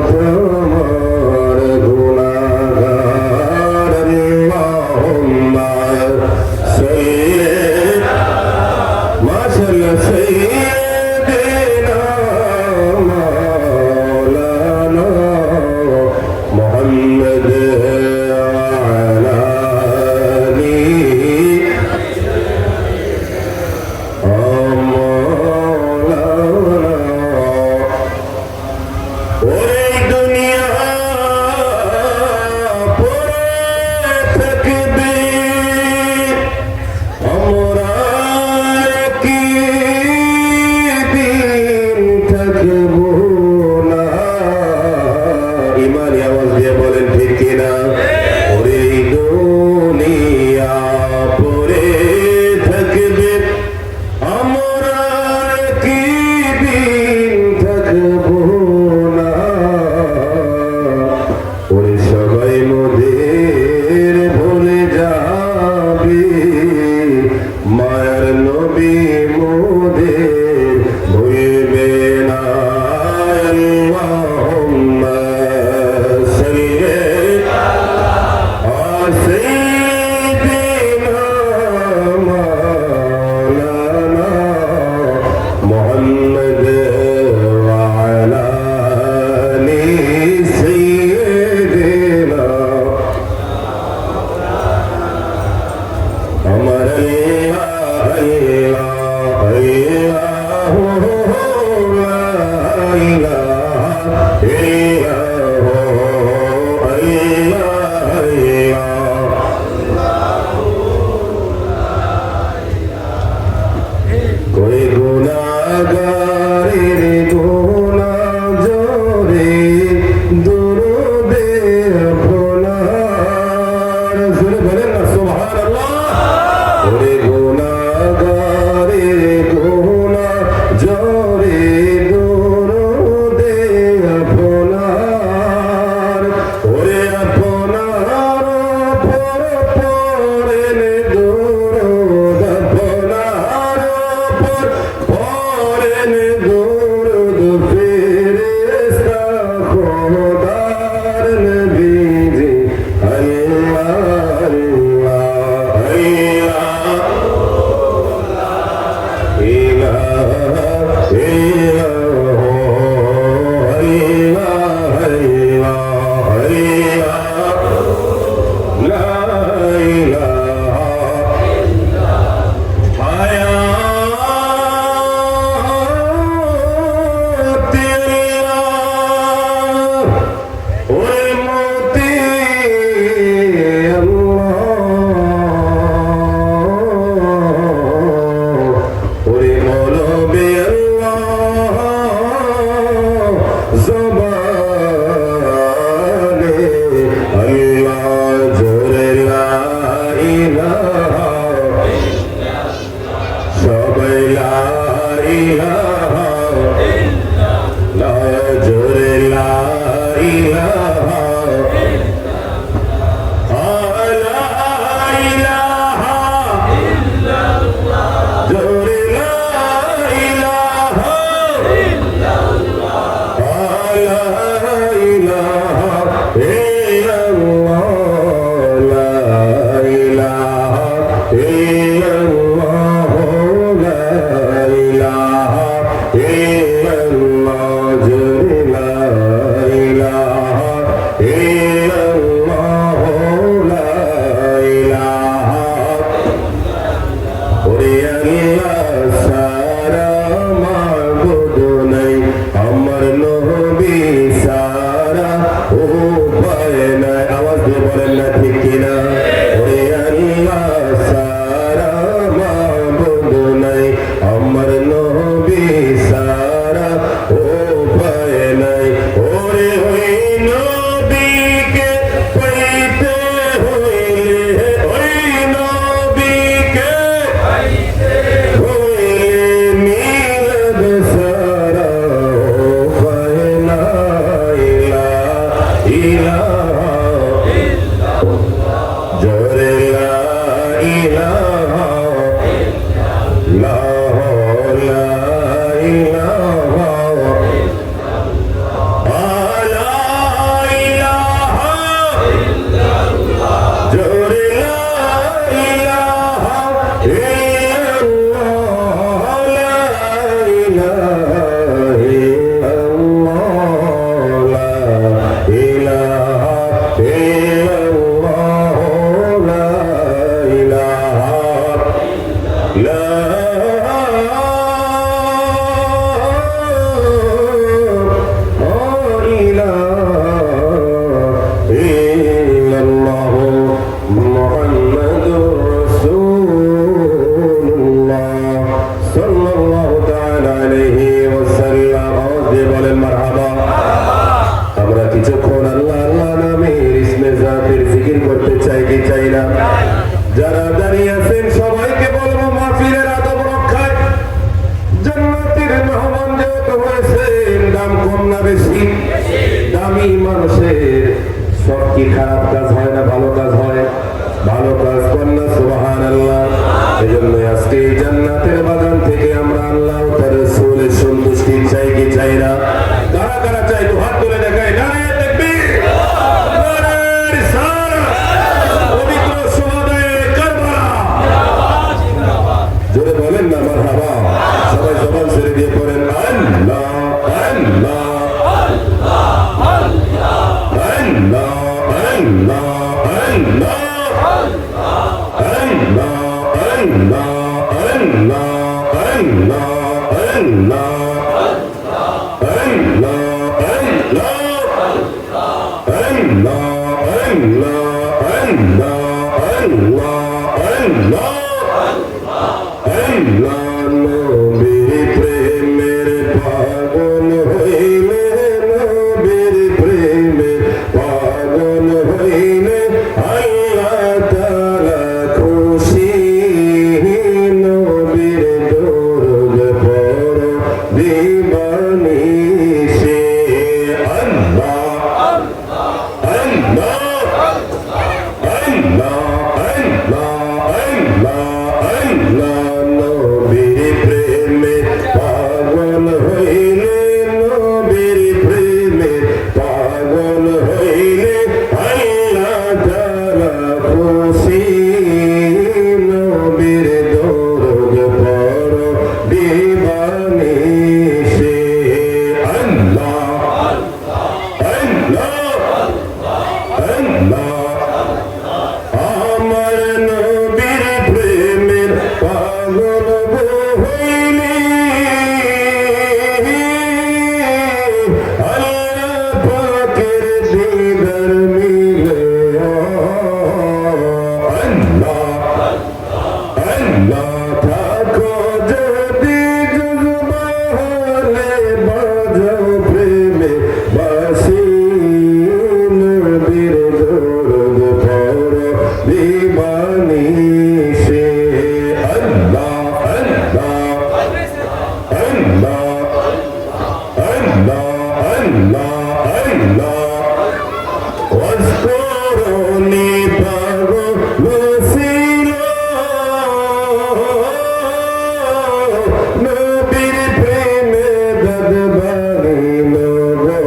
তোমার গুনাহগার আল্লাহুম্মা সাইয়্যিদ মাশাল সাইয়্যিদিনা মাওলানা মুহাম্মদ আলা আলি ইমানি আওয়াজ দিয়ে বলেন ঠিক কিনা ওরে দুনিয়া পরে থাকবে আমরা কি দিন থাকবো না ওরে সবাই মোদের ভুলে যাবে মায়ার নবী মোদের ভুলবে না আল্লাহুম্মা সাল্লি আলা সাইয়্যিদিনা মাওলানা মুহাম্মদ ওয়া আলা আলি সাইয়্যিদিনা আমার कोई गुनाहगारेर गुनाह जोरे दुरूदे আপনার সুরে বলেন না সুবহানাল্লাহ ওরে গুনাহগারের গুনাহ জোরে দুরুদে আপনার ওরে আপনার পরেন দুরুদ আপনার পরেন দুরুদ ফেরেশতা খোদার নবীজি আল্লাহ আল্লাহ জানি মানুষের সব কি খারাপ কাজ হয় না ভালো কাজ হয়, ভালো কাজ কন্যা সুবহানাল্লাহ। এজন্য আজকে এই জান্নাতের বাগান থেকে আমরা আল্লাহ তার রাসূলের সন্তুষ্টি চাই কি চাই না? কারা কারা চাই তো হাত তুলে দেখায়। নারে তাকবীর, নারে রিসালাত, পবিত্র সুহাদায়ে কারবালা, জোরে বলেন না মারহাবা। সবাই জবান ছেড়ে দিয়ে পড়েন আল্লাহ আল্লাহ আল্লাহ আল্লাহ আল্লাহ প্রেমের পাগল হইলে, নবীর প্রেমের পাগল হইলে আল্লাহ তাআলা খুশি। নবীর দরুদ পড়ো দিবানিশি। আল্লাহ আল্লাহ আল্লাহ নবীর প্রেমে পাগল হইলে, নবীর প্রেমে পাগল হইলে আল্লাহ তাআলা খুশি। নবীর দরুদ পড়ো দিবানিশি। আল্লাহ আল্লাহ আল্লাহ আমার নবীর প্রেমের পাগল হইলে আল্লাহ পাকের দিদার মিলে। আল্লাহ আল্লাহ থাকো যদি জুজবা হলে বাজাও প্রেমে বাসি। নবীর দরুদ পড়ো দিবানিশি। আল্লাহ আল্লাহ আল্লাহ আল্লাহ আল্লাহ আল্লাহ ওয়াজকুরুনি পাগল ছিল নবীর প্রেমে দদ বাড়িল গো।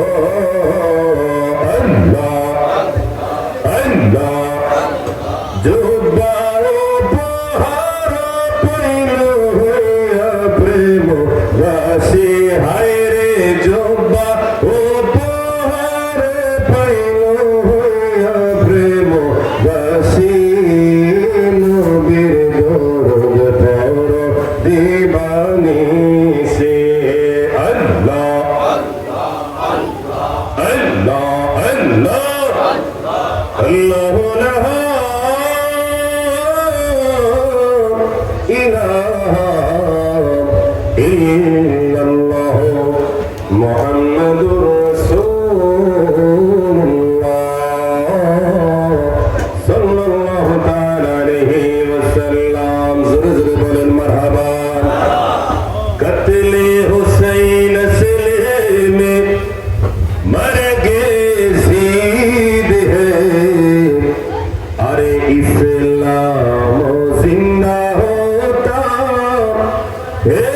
আল্লাহ আল্লাহ জুব্বার উপহার পাইল হইয়া প্রেম রাশি। হায় রে জুব্বা উপহার পাইল হইয়া প্রেম রাশি। নবীর দরুদ পড়ো দিবানিশি। আল্লাহ আল্লাহ আল্লাহ আল্লাহু লা ইলাহা ইল্লাল্লাহ মুহাম্মাদুর রাসূলুল্লাহ সাল্লাল্লাহু তাআলা আলাইহি ওয়াসাল্লাম। জোরে জোরে বলেন মারহাবা। কতলে হুসাইন সিলসিলে में मर गए शहीद है। अरे इस्लाम जिंदा होता है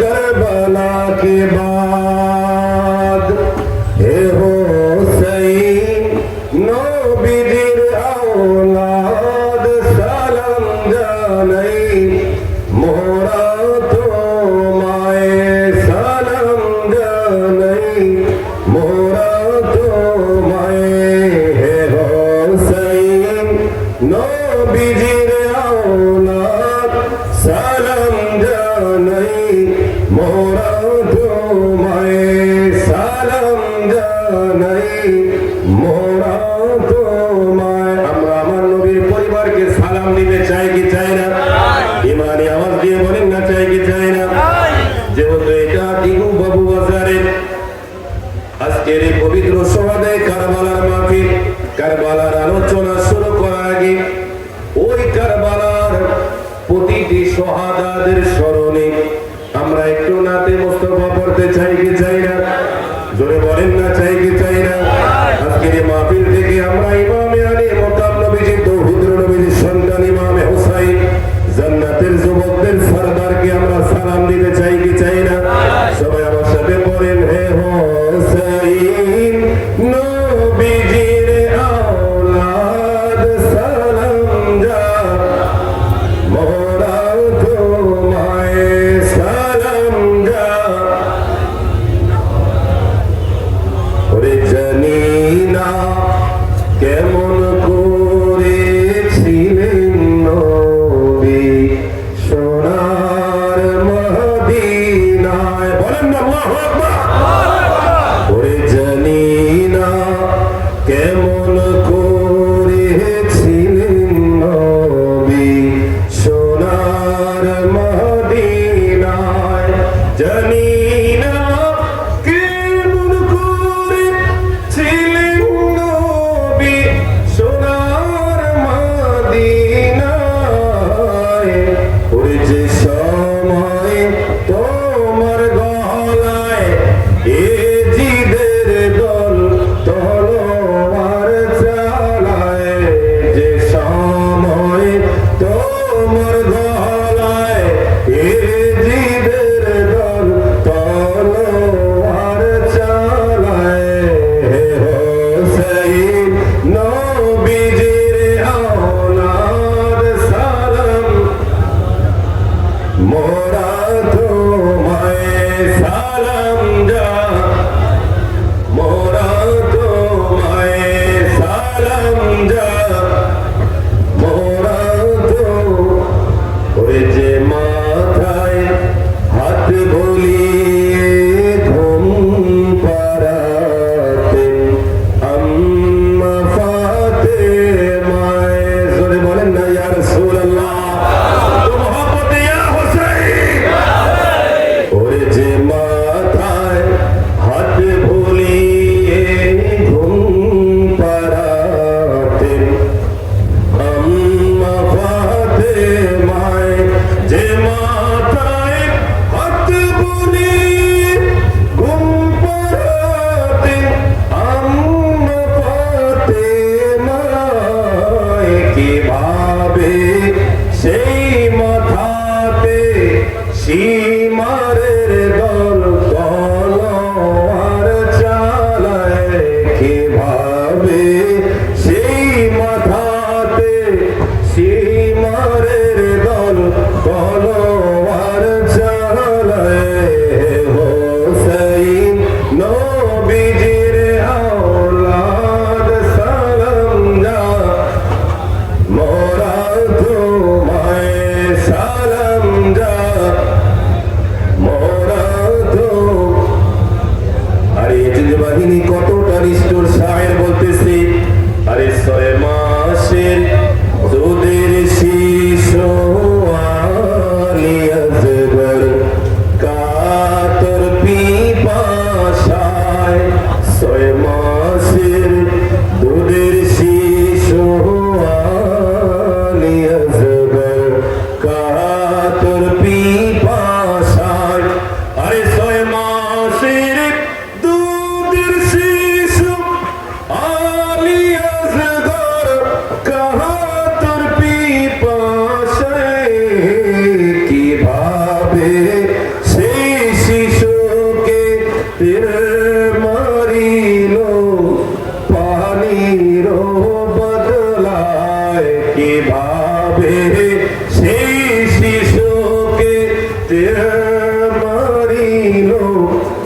करबला के बाद। हे हुसैन नबीर औलाद सालाम জানাই মোরা তোমায় সালাম জানাই মোরা তোমায়। হে হুসাইন নবীর औलाद সালাম জানাই মোরা তোমায় সালাম জানাই মোরা তোমায়। আমরা আমার নবীর পরিবারকে সালাম দিতে চাই কি চাই না? ইমানি আওয়াজ দিয়ে বলেন না চাই কি চাই না? যেহেতু এটা টিকু বাবু বাজারে আজকের এই পবিত্র সোহাদায়ে কারবালার মাহফিল, কারবালার আলোচনা শুরু করার আগে ওই কারবালার প্রতিটি শহাদাদের স্মরণে আমরা একটু নাতে মুস্তাফা পড়তে চাই কি চাই না? জোরে বলেন না চাই কি চাই না? আজকের এই মাহফিল থেকে আমরা ইমামে আলী মতাব নবীজি তৌহিদ নবীজির সন্তান ইমামে হুসাইন জান্নাতের যুবকদের সরদারকে আমরা সালাম দিতে চাই কি চাই না? সবাই আমার সাথে বলেন, হে হুসাইন নবীজির আওলাদ সালাম যা মোরা তোমায় সালাম যা। ওরে জানি না কেমন করে ছিলেন নবী সোনার মদিনায়, বলেন না আল্লাহু আকবার। ওরে জানি না কেমন করে ছিলেন নবী সোনার মদিনায়, জানি না কেমন করে ছিলেন নবী সোনার মদিনায়। ওরে যে সময় তোমার গলায় এ জিদের দল তলোয়ার চালায়, যে সময় তোমার গলায় এ জিদের দল তলোয়ার চালায়। হে হুসাইন নবীজির আওলাদ সালাম মোরা তোমায় সালাম যা মোরা তোমায় সালাম যা মোরা তো। ওরে যে মাথায় হাত বলিয়ে ঘুম পাড়াতেন আম্মা ফাতেমায়, জোরে বলেন না ইয়া রাসূলুল্লাহ, তো মোহাম্মদ ইয়া হুসাইন। ওরে যে মাথায় হাত বলিয়ে ঘুম পাড়াতেন আম্মা ফাতেমায়, যে মাথায় হাত বলিয়ে ঘুম পাড়াতেন আম্মা ফাতেমায়, কিভাবে সেই মাথাতে সীমারের দল তলোয়ার চালায়, কিভাবে সেই মাথাতে সীমারের দল তলোয়ার চালায়। হে হুসাইন নবীজির আওলাদ সালাম যা মোরা তোমায় সালাম যা মোরা তো। আরে এজিদ বাহিনী কতটা নিষ্ঠুর শায়ের বলতেছে, আরে 6 মাসের দুধের শিশু আলী আসগর কাতর পিপাসায়, 6 মাসের দুধের শিশু আলী আসগর কাতর পিপাসায়। আরে 6 মাসের দুধের শিশু আলী আসগর কাতর পিপাসায়, কিভাবে সেই শিশুকে তীর মারিল পানির বদলায়, কিভাবে সেই শিশুকে তীর মারিল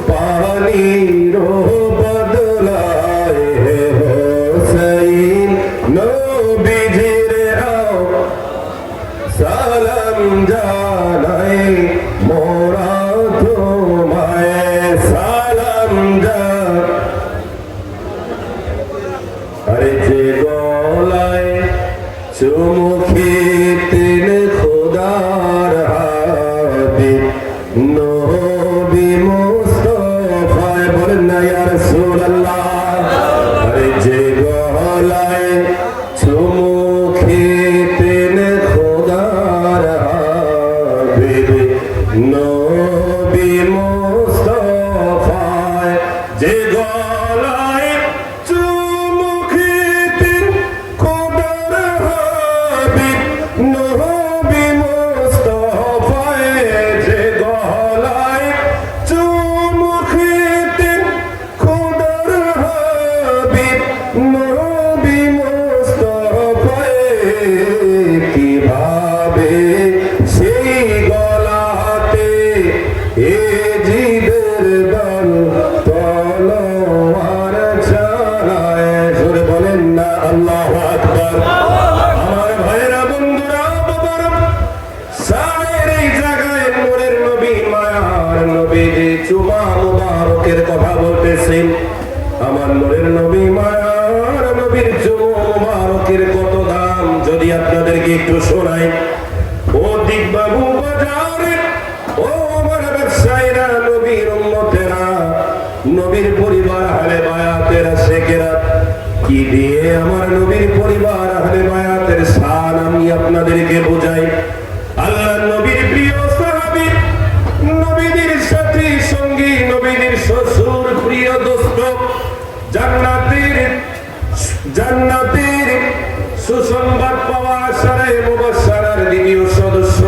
পানির বদলায়। হে হুসাইন নবীজির সালাম জানাই মোরা তোমায় সালাম যা। আরে যে গলায় চুমু খেতেন খোদার হাবিব নবী মুস্তাফায়, বলেন না ইয়া রাসূলুল্লাহ। আরে যে গলায় চুমু খেতেন খোদার হাবিব নবী মুস্তাফায়, যে গলায় চুমু আমার নূরের নবী মায়ার নবীর চুমু মুবারকের কত দাম যদি আপনাদেরকে একটু শোনাই। ও দিকবাবু বাজারে, ও আমার ব্যবসায়ীরা, নবীর উম্মতেরা, নবীর পরিবার আহলে বায়াতের শেখেরা, কি দিয়ে আমার নবীর পরিবার আহলে বায়াতের শান আমি আপনাদেরকে বোঝাই। আল্লাহ নবীর প্রিয় সাহাবী, নবীদের সাথী সঙ্গী, নবীদের শ্বশুর, প্রিয় দোস্ত, জান্নাতের সুসংবাদ পাওয়া আশারে মুবাশশারার দ্বিতীয় সদস্য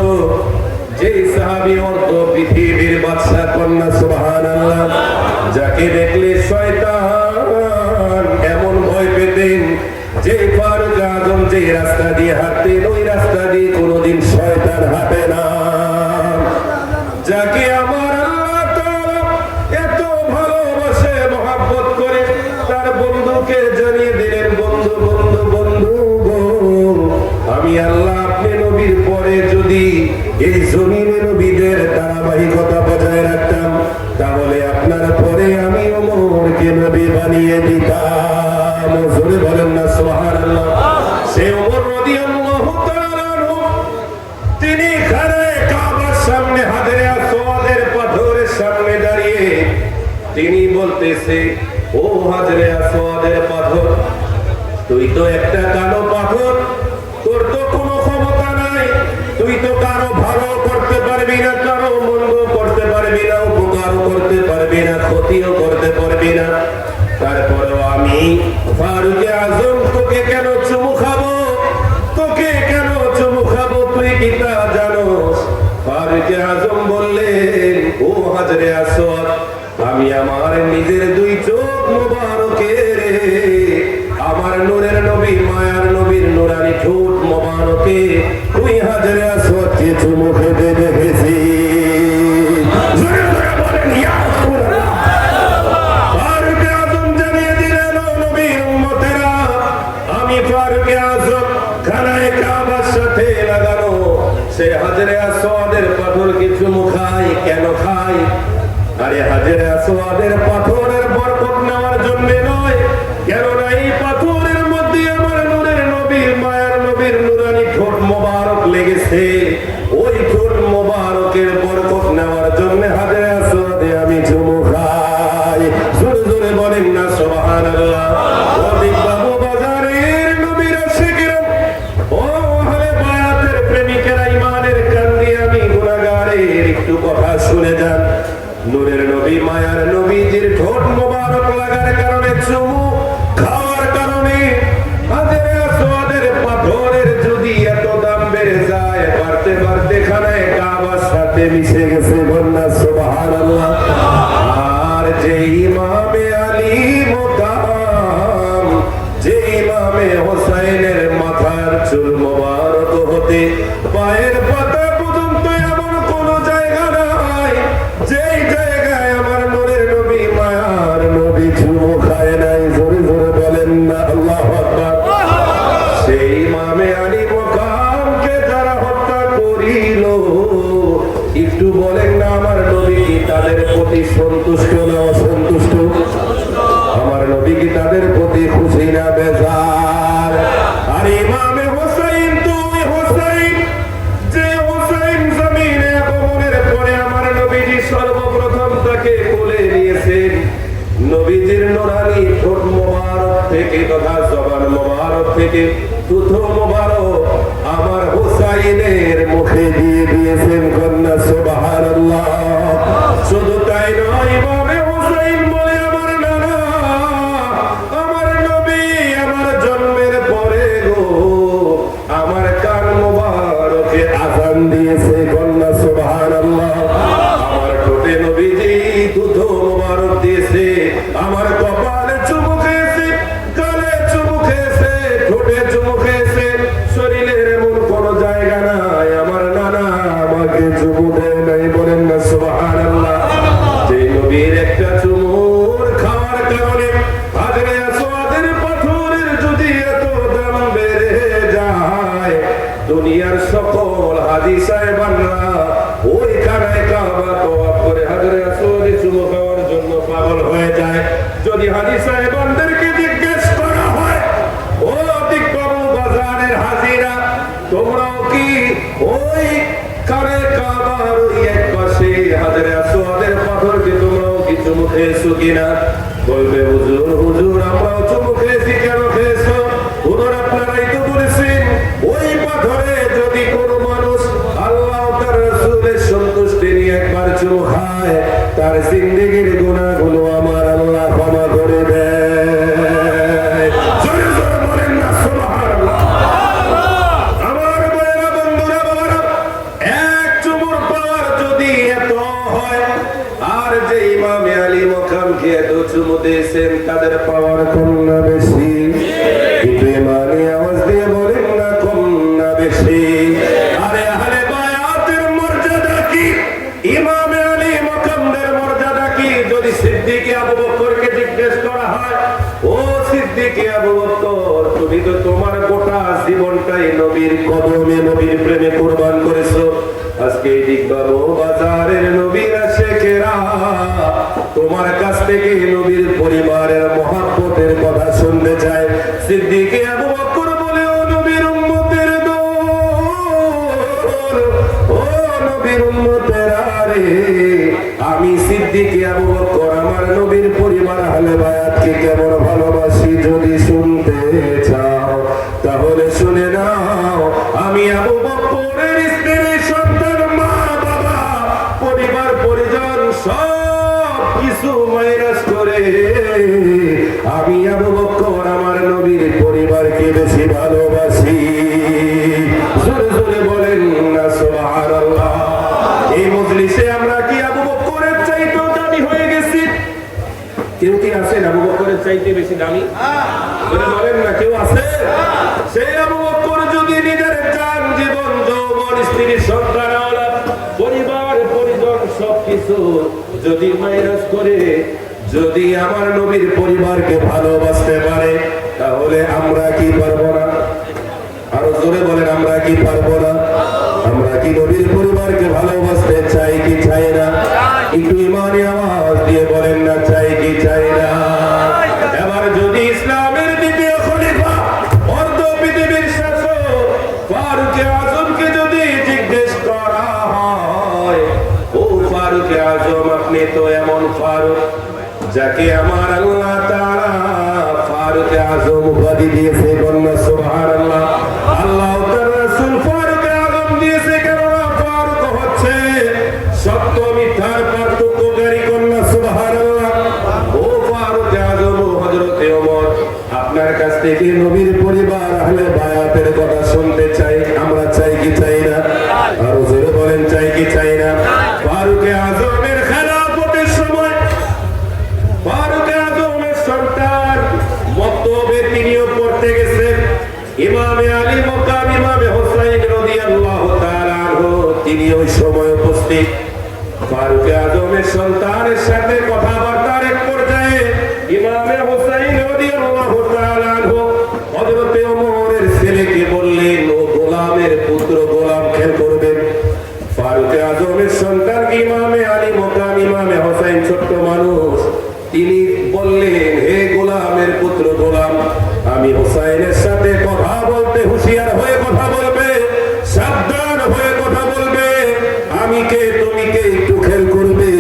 যে সাহাবী অর্থ পৃথিবীর বাদশা কন্যা, সুবহানাল্লাহ, যাকে দেখলে শয়তান এমন ভয় পেতেন যে ফারুক আজম যে রাস্তা দিয়ে হাঁটতেন ওই রাস্তা দিয়ে কোনোদিন শয়তান হাঁটে না। যাকে আমার আল্লাহ তাআলা এত ভালোবাসে, মহব্বত করে তার বন্ধুকে জানিয়ে দিলেন, বন্ধু বন্ধু বন্ধু গো, আমি আল্লাহ আপনি নবীর পরে যদি এই জমিনে নবীদের ধারাবাহিকতা বজায় রাখতাম তাহলে আপনার পরে আমি ওমরকে নবী বানিয়ে দিতাম। জোরে বলেন না সুবহানাল্লাহ। সে ওমর রাদিয়াল্লাহু তাআলা আনহু, তিনি খানায়ে কাবার সামনে হাজরে আসওয়াদের পাথরের সামনে দাঁড়িয়ে তিনি বলতেছে, ও হাজরে আসওয়াদের পাথর, তুই তো একটা কালো পাথর, তোর তো কোনো ক্ষমতা নাই, তুই তো কারো ভালো করতে পারবি না, কারো মন্দ করতে পারবি না, উপকারও করতে পারবি না, ক্ষতিও করতে পারবি না। তারপরেও আমি ফারুকে আজম তোকে কেন চুমু খাবো, তোকে কেন চুমু খাবো, তুই কি তা জানোস? ফারুকে আজম বললেন, ও হাজরে আসওয়াদ, আমি আমার নিজের দুই চোখ মুবারকের, আমার নূরের নবী মায়ার নবীর নূরানি ঠোঁট মোবারকে তুই হাজরে আসওয়াদকে চুমু খেতে দেখেছি। ফারুকে আজম জানিয়ে দিলেন, ও নবীর উম্মতেরা, আমি ফারুকে আজম খানায়ে কাবার সাথে লাগানো সে হাজরে আসওয়াদের পাথরকে চুমু খাই। কেন খাই? আরে হাজরে আসওয়াদের পাথরের বরকত নেওয়ার জন্য নয়, কেননা এই পাথরের মধ্যে আমার নূরের নবীর মায়ার নবীর নূরানি ঠোঁট মোবারক লেগেছে। ওই ঠোঁট মোবারকের বরকত নেওয়ার জন্য হাজরে আসওয়াদে আমি চুমু খাই। জোরে জোরে বলেন না সুবহানাল্লাহ। ও দিকবাবু বাজারের নবীর আশিকেরা, ও আহলে বায়াতের প্রেমিকেরা, ইমানের কান্দি আমি গুনাহগারের একটু কথা শুনে যান। নূরের নবী মায়ার নবীজির ঠোঁট মোবারক লাগার কারণে, চুমু খাওয়ার কারণে হাজরে আসওয়াদের পাথরের যদি এত দাম বেড়ে যায়, বাড়তে বাড়তে খানায়ে কাবার সাথে মিশে গেছে, বন্যা সুবহানাল্লাহ। আর যে ইমামে আলী মোকাম, যে ইমামে হোসাইনের মাথার চুল মোবারক হতে পায়ের পাতা পর্যন্ত এমন কোন জায়গা নাই যেই জায়গায় আমার নূরের নবী মায়ার নবী চুমু খায় নাই। জোরে জোরে বলেন না আল্লাহু আকবার। সেই ইমামে আলী মোকামকে যারা হত্যা করিল, একটু বলেন না আমার নবী কি তাদের প্রতি সন্তুষ্ট না অসন্তুষ্ট? আমার নবী কি তাদের প্রতি খুশি না বেজার? আর ইমামে হোসাইন, তুই হোসাইন, যে হোসাইন জমিনে আগমনের পরে আমার নবীজি সর্বপ্রথম তাকে কোলে নিয়েছেন। নবীজির নূরানি ঠোঁট মোবারক থেকে তথা জবান মোবারক থেকে থুথু মোবারক আমার হোসাইনের মুখে দিয়ে দিয়েছেন, কন্যা সুবহানাল্লাহ। শুধু তাই নয়, ইমামে হোসাইন বলে, আমার নানা, আমার নবী আমার জন্মের পরে গো আমার কান মোবারকে আযান দিয়েছে, কন্যা সুবহানাল্লাহ। আমার ঠোঁটে নবীজি থুথু মোবারক দিয়েছে, আমার কপালে চুমু খেয়েছে, গালে চুমু খেয়েছে, ঠোঁটে চুমু খেয়েছে, শরীরের এমন কোন জায়গা নাই আমার নানা আমাকে চুমু দেয় নাই, বলেন না হাজী সাহেবানদেরকে জিজ্ঞেস করা হয়, ও দিকবাবু বাজারের হাজিরা, তোমরাও কি ওই কারে কাবার ওই এক পাশে হাজারে আসওয়াদের পাথরকে তোমরাও কি চুমু খেয়েছো কিনা? বলবে হুজুর, হুজুর আমরাও চুমু খেয়েছি। কেন খেয়েছো? হুজুর আপনারাই তো বলেছেন ওই পাথরে যদি কোনো মানুষ আল্লাহ তার রাসূলের সন্তুষ্টি নিয়ে একবার চুমু খায়, তার জিন্দেগির গুনাহগুলো আমার আল্লাহ ক্ষমা করে দেয়। জোরে জোরে বলেন না সুবহানাল্লাহ। আমার বড়রা, বন্ধুরা, বাবারা, এক চুমুর পাওয়ার যদি এত হয়, আর যে ইমামে আলী মকামকে এত চুমু দিয়েছেন তাদের পাওয়ার কম না বেশি? কিন্তু ইমানে আওয়াজ দিয়ে বলেন না কম না বেশি? আরে আহলে বায়াতের মর্যাদা কি? ইমামে আলী মকামদের মর্যাদা কি? যদি সিদ্দিক আবু বকরকে জিজ্ঞেস করা হয়, ও সিদ্দিক আবু বকর, তুমি তো তোমার গোটা জীবনটাই নবীর কদমে নবীর প্রেমে কুরবান করেছো, আজকে দিকবাবু বাজারের নবীর আশিকেরা তোমার কাছ থেকে নবীর পরিবারের মহব্বতের কথা শুনতে চায়। সিদ্দিক আবু বকর বলে, ও নবীর উম্মতের দল, ও নবীর উম্মতেরা রে, আমি সিদ্দিক আবু বকর আমার নবীর পরিবার আহলে বায়াতকে কেমন ভালোবাসি যদি শুনতে চাও তাহলে শুনে নাও। আমি আবু বকরের স্ত্রী, সন্তান, মা বাবা, পরিবার পরিজন সব কিছু মাইনাস করে আমি আবু বকর আমার নবীর পরিবারকে বেশি ভালোবাসি। জোরে জোরে বলেন না সুবহানাল্লাহ। এই মজলিসে আমরা কি আবু বকরের চাইতেও দামি হয়ে গেছি? কেউ কি আছেন আবু বকরের চাইতে বেশি দামি? জোরে বলেন না, কেউ আছে? সেই আবু বকর যদি নিজের জান, জীবন, যৌবন, স্ত্রী, সন্তান, আওলাদ, পরিবার পরিজন সবকিছু যদি মাইনাস করে যদি আমার নবীর পরিবারকে ভালোবাসতে পারে, তাহলে আমরা কি পারবো না? আরো জোরে বলেন, আমরা কি পারবো না? আমরা কি নবীর পরিবারকে ভালোবাসতে চাই কি চাই না? একটু ইমানি আওয়াজ দিয়ে বলেন না, চাই কি চাই না? এবার যদি ইসলামের দ্বিতীয় খলিফা, অর্ধ পৃথিবীর শাসক ফারুক আজমকে যদি জিজ্ঞেস করা হয়, ও ফারুক আজম, আপনি তো এমন ফারুক যাকে আমার আল্লাহ তাআলা ফারুক আজম উপাধি দিয়েছে, বলনা সুবহানাল্লাহ। আল্লাহ তার রাসূল ফারুক আজম দিয়েছে কেননা ফারুক হচ্ছে সত্য মিথ্যার পার্থক্যকারী, কন্যা সুবহানাল্লাহ। ও ফারুক আজম, হযরত ওমর, আপনার কাছ থেকে নবীর পরিবার আহলে বায়াতের কথা শুনতে চাই। আমরা চাই কি চাই না? আর জোরে বলেন, চাই কি চাই না? ফারুক আজমের খেলাফতের সময় ফারুক আজমের সন্তান মক্তবে তিনিও পড়তে গেছেন। ইমামে আলী মকাম ইমামে হোসাইন রাদিয়াল্লাহু তাআলা আনহু তিনি ওই সময় উপস্থিত। ফারুক আজমের সন্তানের সাথে কথাবার্তার এক পর্যায়ে ইমামে হোসাইন রাদিয়াল্লাহু তাআলা আনহু হযরত ওমরের ছেলেকে বললেন, ও গোলামের পুত্র, গোলাম খেল করবেন। ফারুক আজমের সন্তান ইমামে আলী মকাম ইমামে হোসাইন ছোট্ট মানুষ, তিনি বললেন, হে গোলামের পুত্র গোলাম, আমি হোসাইনের সাথে কথা বলতে হুঁশিয়ার হয়ে কথা বলবে, সাবধান হয়ে কথা বলবে। আমি কে তুমি কে একটু খেল করবে,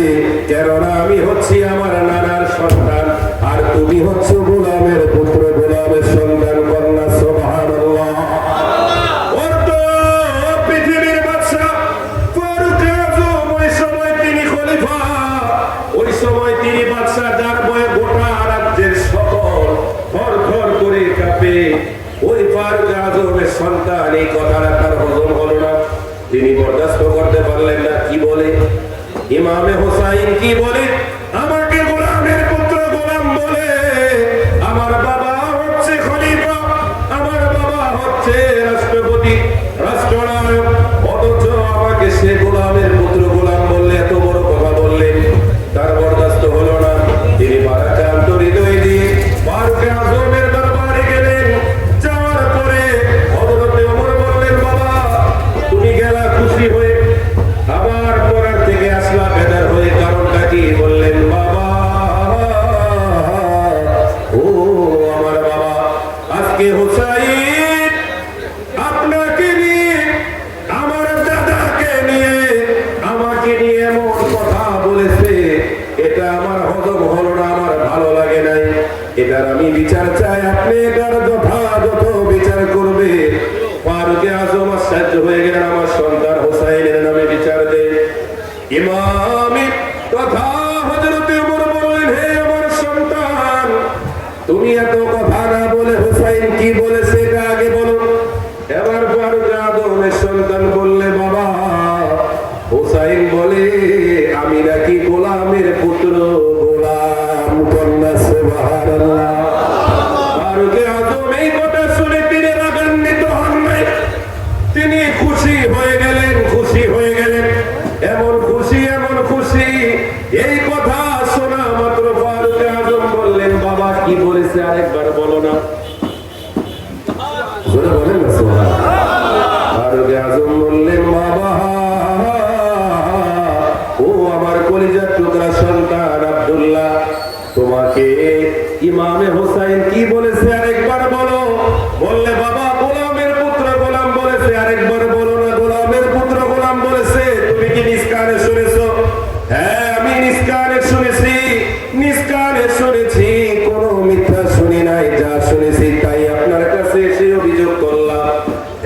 কেননা আমি হচ্ছি আমার নানার সন্তান আর তুমি হচ্ছ গোলামের পুত্র, গোলামের সন্তান, কন্যা সুবহানাল্লাহ। পৃথিবীর বাদশা ফারুক আজম, ওই সময় তিনি খলিফা, ওই সময় তিনি বাদশা, যার বয়ে গোটা রাজ্যের সকল থরথর করে কাঁপে। ওই ফারুক আজমের সন্তান এই কথাটা তার হজম হলো না, তিনি বরদাস্ত করতে পারলেন না। কি বলে ইমামে হোসাইন? কি বলে? আমাকে গোলামের পুত্র গোলাম বলে, আমার বাবা হচ্ছে খলিফা, আমার বাবা হচ্ছে রাষ্ট্রপতি, রাষ্ট্রনায়ক, অথচ আমাকে সে গোলামের পুত্র গোলাম বললে, এত বড় কথা বললেন। তার বরদাস্ত হলো না, তিনি বারাকান্ত হৃদয় দিয়ে ফারুক আজমের দরবারে গেলেন। যাওয়ার পরে হযরত ওমর বললেন, বাবা তুমি গেলা খুশি হয়ে, আবার পরার থেকে আসলা বেদার হয়ে, কারণটা কি? বললেন, আজকে হুসাইন আপনাকে নিয়ে, আমার দাদাকে নিয়ে, আমাকে নিয়ে এমন কথা বলেছে, এটা আমার হজম হলো না, আমার ভালো লাগে নাই। এটার আমি বিচার চাই, আপনি এটার যথাযথ বিচার করবে। ফারুকে আজম আশ্চর্য হয়ে গেলেন, আমার সন্তান হুসাইনের নামে বিচার দেন। ইমামি তথা হযরত ওমর বললেন, হে আমার সন্তান, তুমি এত কথা না বলে হুসাইন কি বলেছে এটা আগে বলো। এবার ফারুক আজমের সন্তান বললে, বাবা হুসাইন বলে আমি নাকি গোলামের পুত্র, গোলাম। কন্যা সুবহানাল্লাহ। ফারুক আজম এই কথা শুনে তিনি রাগান্বিত হন নাই, তিনি খুশি হয়ে গেলেন, খুশি হয়ে গেলেন। এমন খুশি, এমন খুশি, এই কথা শোনা মাত্র ফারুক আজম বললেন, বাবা কি বলেছে আরেকবার বলো না। বলেন না সুবহানাল্লাহ। ফারুক আজম বললেন, বাবা ও আমার কলিজার টুকরা সন্তান আব্দুল্লাহ, তোমাকে ইমামে হুসাইন কি বলেছে আরেকবার বলো। বললে, বাবা গোলামের পুত্র গোলাম বলেছে, আরেকবার বলো না। গোলামের পুত্র গোলাম বলেছে, তুমি কি নিজ কানে শুনেছো? হ্যাঁ আমি নিজ কানে শুনেছি, নিজ কানে শুনেছি, কোনো মিথ্যা শুনি নাই, যা শুনেছি তাই আপনার কাছে এসে অভিযোগ করলাম।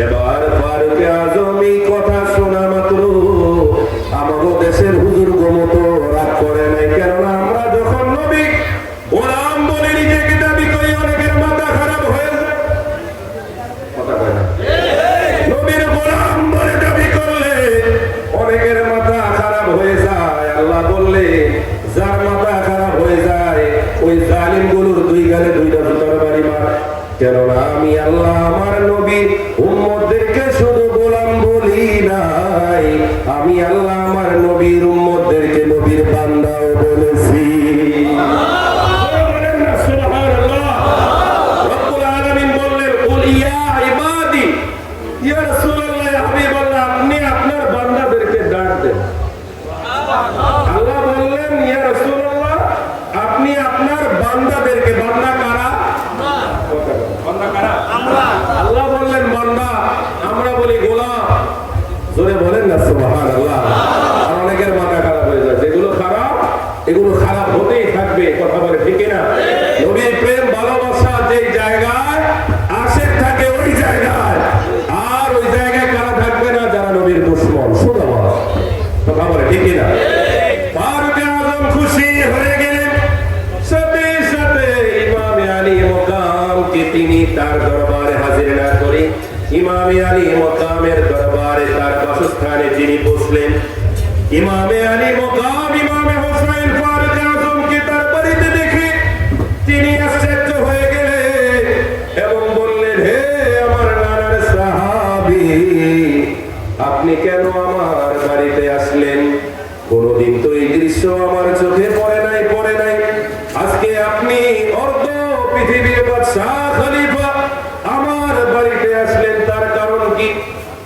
এবার ফারুক আজম এই কথা শোনা মাত্র আমাদের দেশের হুজুর মতো রাগ করে নাই, কেননা আমরা যখন নবী গোলাম বলে নিজেকে দাবি করি, অনেকের মাথা খারাপ হয়ে যায়। কথা কয় না? নবীর গোলাম বলে দাবি করলে অনেকের মাথা খারাপ হয়ে যায়। আল্লাহ বললে যার মাথা খারাপ হয়ে যায় ওই জালিম গুলোর দুই গালে দুইটা তরবারি মার, কেননা আমি আল্লাহ আমার নবী উম্মতদেরকে শুধু গোলাম বলি নাই, আমি আল্লাহ আমার নবীর উম্মতদেরকে নবীর বান্দাও বলেছি। আপনি আপনার বান্দাদেরকে ডাক দেন। আল্লাহ বললেন, ইয়া রাসূলুল্লাহ আপনি আপনার বান্দাদেরকে, বান্দা কারা? বান্দা কারা? আল্লাহ বললেন বান্দা, আমরা বলি গোলাম। জোরে বলেন না সুবহানাল্লাহ। আর অনেকের মাথা খারাপ হয়ে যায়, যেগুলো খারাপ এগুলো খারাপ হতেই থাকবে, কথা বলে ঠিক না? নবীর প্রেম ভালোবাসা যে জায়গায় আশেক থাকে ওই জায়গায়, আর ওই জায়গায় কারা থাকবে না? যারা নবীর দুশমন। শুধু কথা বলে ঠিক না? ফারুক আজম খুশি হয়ে গেলেন, সাথে সাথে ইমামে আলী মকামকে তিনি তার দরবারে হাজির না করে ইমামে আলী মকামের দরবারে তার বাসস্থানে তিনি বসলেন। ইমামে আলী মকাম ইমামে হুসাইন ফারুক আজমকে তার বাড়িতে দেখে তিনি আশ্চর্য হয়ে গেলেন এবং বললেন, হে আমার নানার সাহাবী, আপনি কেন আমার বাড়িতে আসলেন? কোনদিন তো এই দৃশ্য আমার চোখে পড়ে নাই, পড়ে নাই। আজকে আপনি অর্ধ পৃথিবীর বাদশাহ খলিফা আমার বাড়িতে আসলেন, তার কারণ কি?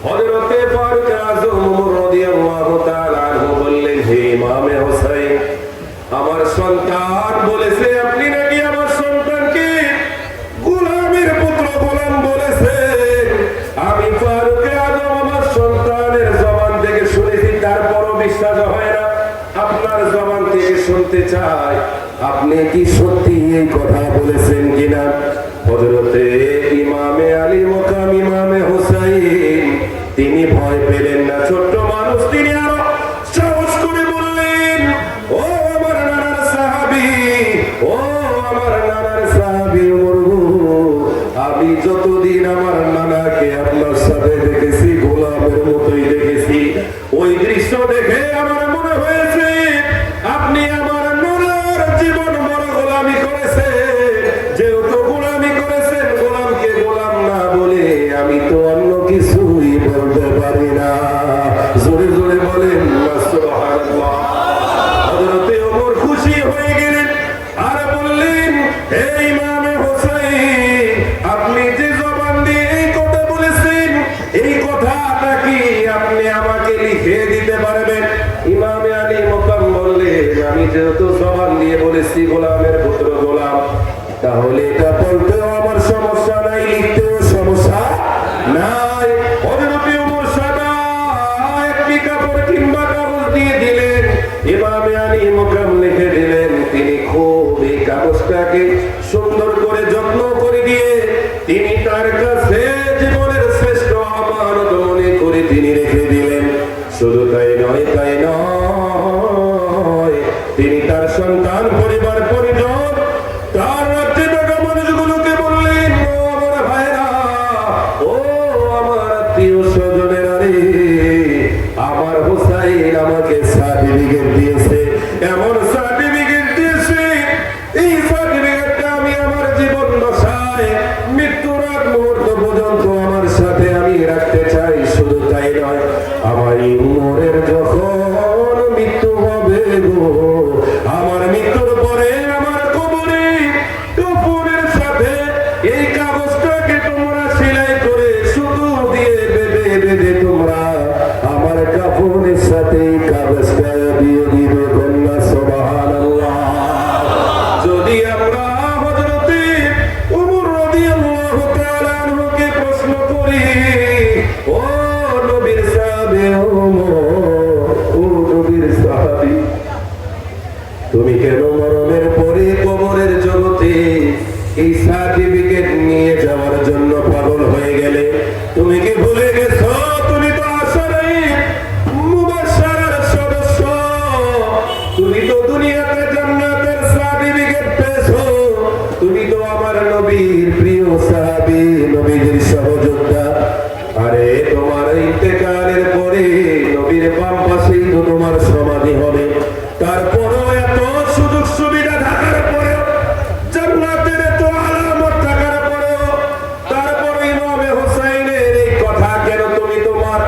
হযরতে ফারুক আজম রাদিয়াল্লাহু তাআলা আনহু বললেন, হে ইমামে হুসাইন, আমার সন্তান বলেছে আপনি নাকি আমার সন্তানকে গোলামের পুত্র গোলাম বলেছে। আমি ফারুক আজম আমার সন্তানের জবান থেকে শুনেছি, তারপরও বিশ্বাস হয় না, আপনার জবান থেকে শুনতে চাই, আপনি কি সত্যি এই কথা বলেছেন কিনা? হযরতে ইমামে আলী মকাম ইমামে হুসাইন তিনি ভয় পেলেন না, ছোট্ট মানুষ, তিনি আরো সাহস করে বললেন, ও আমার নানার সাহাবী, ও আমার নানার সাহাবী ওমর, আমি যতদিন আমার নানাকে আপনার সাথে দেখেছি গোলামের মতোই দেখেছি। ওই দৃশ্য দেখে আমার মনে হয়েছে আপনি আমার নানার জীবন বড় গোলামি করেছে। যেহেতু গোলামি করেছেন, গোলামকে গোলাম না বলে আমি তো অন্য কিছুই বলতে পারি না। জোরে জোরে বলেন সুবহানাল্লাহ। হযরতে ওমর খুশি হয়ে গেলেন আর বললেন, হে ইমামে হুসাইন, আপনি যে জবান দিয়ে এই কথা বলেছেন, এই কথাটা কি আপনি আমাকে লিখে দিতে পারবেন? ইমামে আলী মকাম বললেন, আমি যেহেতু জবান দিয়ে বলেছি গোলামের পুত্র গোলাম, তাহলে এটা বলতেও আমার সমস্যা সমস্যা নাই, লিখতেও সমস্যা নাই। হযরত ওমর সাদা একটি কাপড় কিংবা কাগজ দিয়ে দিলেন, ইমামে আলী মুকাম লিখে দিলেন। তিনি খুব এই কাগজটাকে সুন্দর করে যত্ন করে দিয়ে তিনি তার কাছে জীবনের শ্রেষ্ঠ আমানত মনে করে তিনি রেখে দিলেন। শুধু তাই নয়, তিনি তার সন্তান, পরিবার, পরিজন, তার রাজ্যে থাকা মানুষগুলোকে বললেন, ও আমার ভাইরা, ও আমার আত্মীয় স্বজনেরা রে, আমার হুসাইন আমাকে সার্টিফিকেট দিয়েছে, এমন সার্টিফিকেট দিয়েছে, এই সার্টিফিকেটটা আমি আমার জীবন দশায় মৃত্যুর আগ মুহূর্ত পর্যন্ত আমার সাথে আমি রাখতে চাই। শুধু তাই নয়, আমার এই উমরের যখন মৃত্যু হবে গো, আমার মৃত্যুর পরে আমার কবরে কাফনের সাথে এই কাগজটাকে তোমরা সেলাই করে সুতো দিয়ে বেঁধে বেঁধে তোমরা আমার কাফনের সাথে এই কাগজটা দিয়ে দিবে। কন্যা সুবহানাল্লাহ। যদি আমরা হযরতে ওমর রাদিয়াল্লাহু তাআলা আনহুকে প্রশ্ন করি, ও নবীর সাহাবী ওমর, ও নবীর সাহাবী, তুমি কেন মরণের পরে কবরের জগতে এই সার্টিফিকেট নিয়ে যাওয়ার জন্য পাগল হয়ে গেলে? তুমি কি ভুলে গেছো তুমি তো আশারায়ে মুবাশশারার সদস্য? তুমি তো দুনিয়াতে জান্নাতের সার্টিফিকেট পেয়েছো। তুমি তো আমার নবীর প্রিয় সাহাবী, নবীর সহযোদ্ধা। আরে তোমার ইন্তেকালের পরে নবীর বাম পাশেই তো তোমার সমাধি হবে। তারপরও এত সুযোগ সুবিধা থাকার পরেও, জান্নাতের এত আলামত থাকার পরেও, তারপর ইমামে হুসাইনের এই কথা কেন তুমি তোমার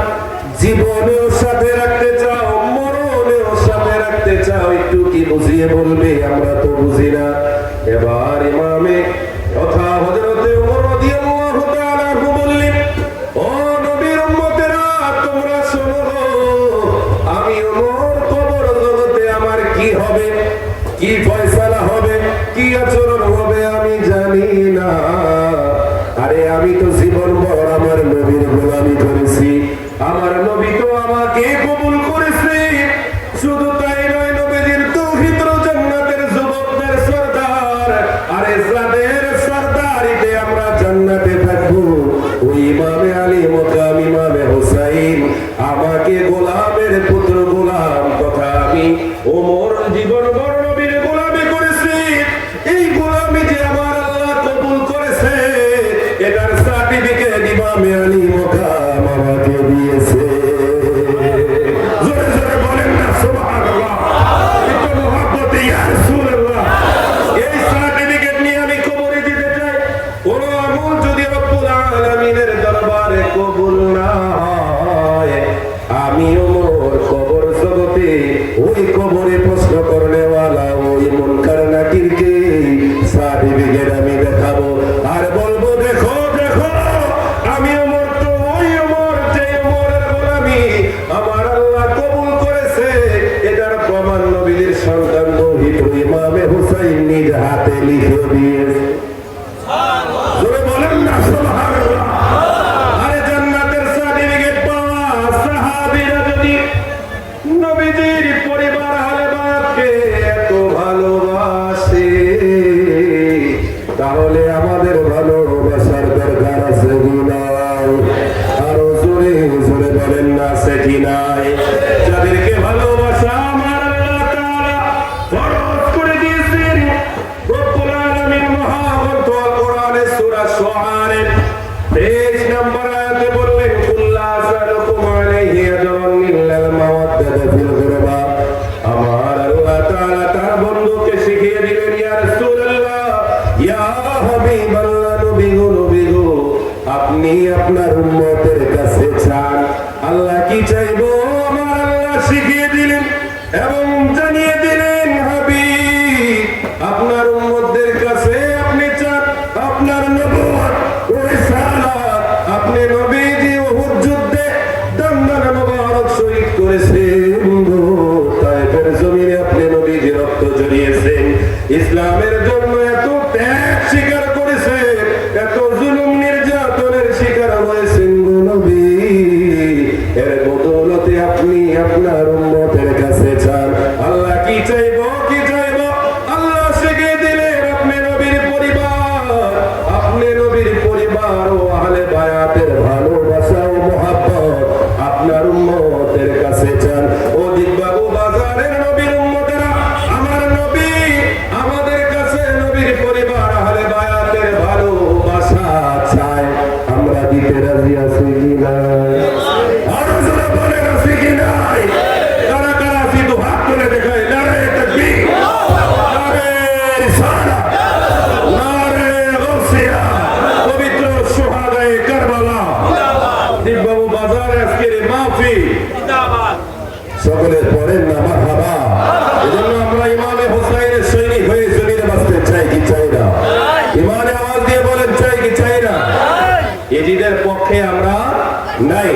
জীবনেও সাথে রাখতে চাও, মরণেও সাথে রাখতে চাও? একটু কি বুঝিয়ে বলবে? আমরা তো বুঝি না। এবার ইমামে কথা হযরতে ওমর রাদিয়াল্লাহু তাআলা আনহু বললেন, ও নবীর উম্মতেরা, তোমরা শোনো, আমি ওমর কবর জগতে আমার কি হবে, কি ফয়সালা হবে, কি আচরণ হবে আমি জানি না। আরে আমি তো জীবন ভর আমার নবীর গোলামি করেছি, আমার নবী তো আমাকে কবুল করেছে। শুধু তাই নয়, নবীর তৌহিদ জান্নাতের যুবকদের সরদার, আরে যাদের সরদারিতে আমরা জান্নাতে থাকবো, ওই ইমামে আলী মুকাম ইমামে হুসাইন আমাকে গোলামের পুত্র গোলাম তথা আমি ওমর জীবন ভর নবীর গোলামি করেছি। এই গোলামি যে আমার আল্লাহ কবুল করেছে, এটার সার্টিফিকেট ইমামে আলী মুকাম আমাকে দিয়েছে। জোরে জোরে বলেন না সুবহানাল্লাহ। একটু মুহাব্বতে ইয়া রাসূলুল্লাহ। এই সার্টিফিকেট নিয়ে আমি কবরে যেতে চাই। কোন আমল যদি রব্বুল আলামিনের দরবারে কবুল না হয়, আমি ওমর কবর জগতে ওই কবরে প্রশ্ন করনেওয়ালা ওই মুনকার নাকিরকে সার্টিফিকেট আমি দেখাবো আর বলবো, দেখো দেখো, আমি ওমর তো ওই ওমর, যে ওমরের গোলামি আমার আল্লাহ কবুল করেছে। এটার প্রমাণ নবীর সন্তান দৌহিত ইমামে হুসাইন নিজ হাতে লিখে দিয়েছে। জোরে বলেন না সুবহানাল্লাহ। আরে জান্নাতের সার্টিফিকেট পাওয়া সাহাবীরা যদি নবীজির পরিবার আহলে বায়াতকে এত ভালোবাসে, তাহলে আমাদের ভালোবাসার দরকার আছে কি নাই? আরো জোরে জোরে বলেন না, আছে কি নাই? যাদেরকে ভালোবাসা আমার আল্লাহ তাআলা ফরজ করে দিয়েছেন। রব্বুল আলামিন মহাগ্রন্থ আল কোরআনে সূরা শুআরার 23 নম্বর আয়াতে বললেন, কুল্লা আসালুকুম আলাইহি আজরান ইল্লাল মাওয়াদ্দাতা ফিল কুরবা। আমার আল্লাহ তাআলা তার বন্ধুকে শিখিয়ে দিলেন, ইয়া রাসূলুল্লাহ, ইয়া হাবিবাল্লাহ, নবী গো, নবী গো, আপনি আপনার উম্মতের কাছে চান। আল্লাহ কি চাইবো আমার আল্লাহ শিখিয়ে দিলেন এবং জানিয়ে দিলেন, হাবিব, আপনার উম্মতদের কাছে আপনি চান আপনার নবুয়ত ও রিসালাত। আপনি নবীজি উহুদ যুদ্ধে দমদম মুবারক শহীদ করেছেন, তায়েফের জমিনে আপনি নবীজি রক্ত ঝরিয়েছেন, ইসলামের জন্য এত ত্যাগ স্বীকার করেছেন, এত পরিবার ও আহলে বায়াতের ভালোবাসা ও মহব্বত আপনার উম্মতের কাছে চান। ও দিকবাবু বাজারের নবীর উম্মতেরা, আমার নবী আমাদের কাছে নবীর পরিবার আহলে বায়াতের ভালোবাসা চায়। আমরা দিতে রাজি আছি কি না? আরো জোরে বলে আছি কি নাই? কারা কারা আছি তো হাত তুলে দেখায়। নারে তাকবীর, নারে রিসালাত, নারে গাউসিয়া, পবিত্র শুহাদায়ে কারবালা। দিকবাবু বাজারে আজকের এই মাহফিল সকলে পড়েন না মারহাবা। এজন্য আমরা ইমামে হোসাইনের সৈনিক হয়ে জমিনে বাঁচতে চাই কি চাই না? ইমানে আওয়াজ দিয়ে বলেন চাই কি চাই না? এজিদের পক্ষে আমরা নাই।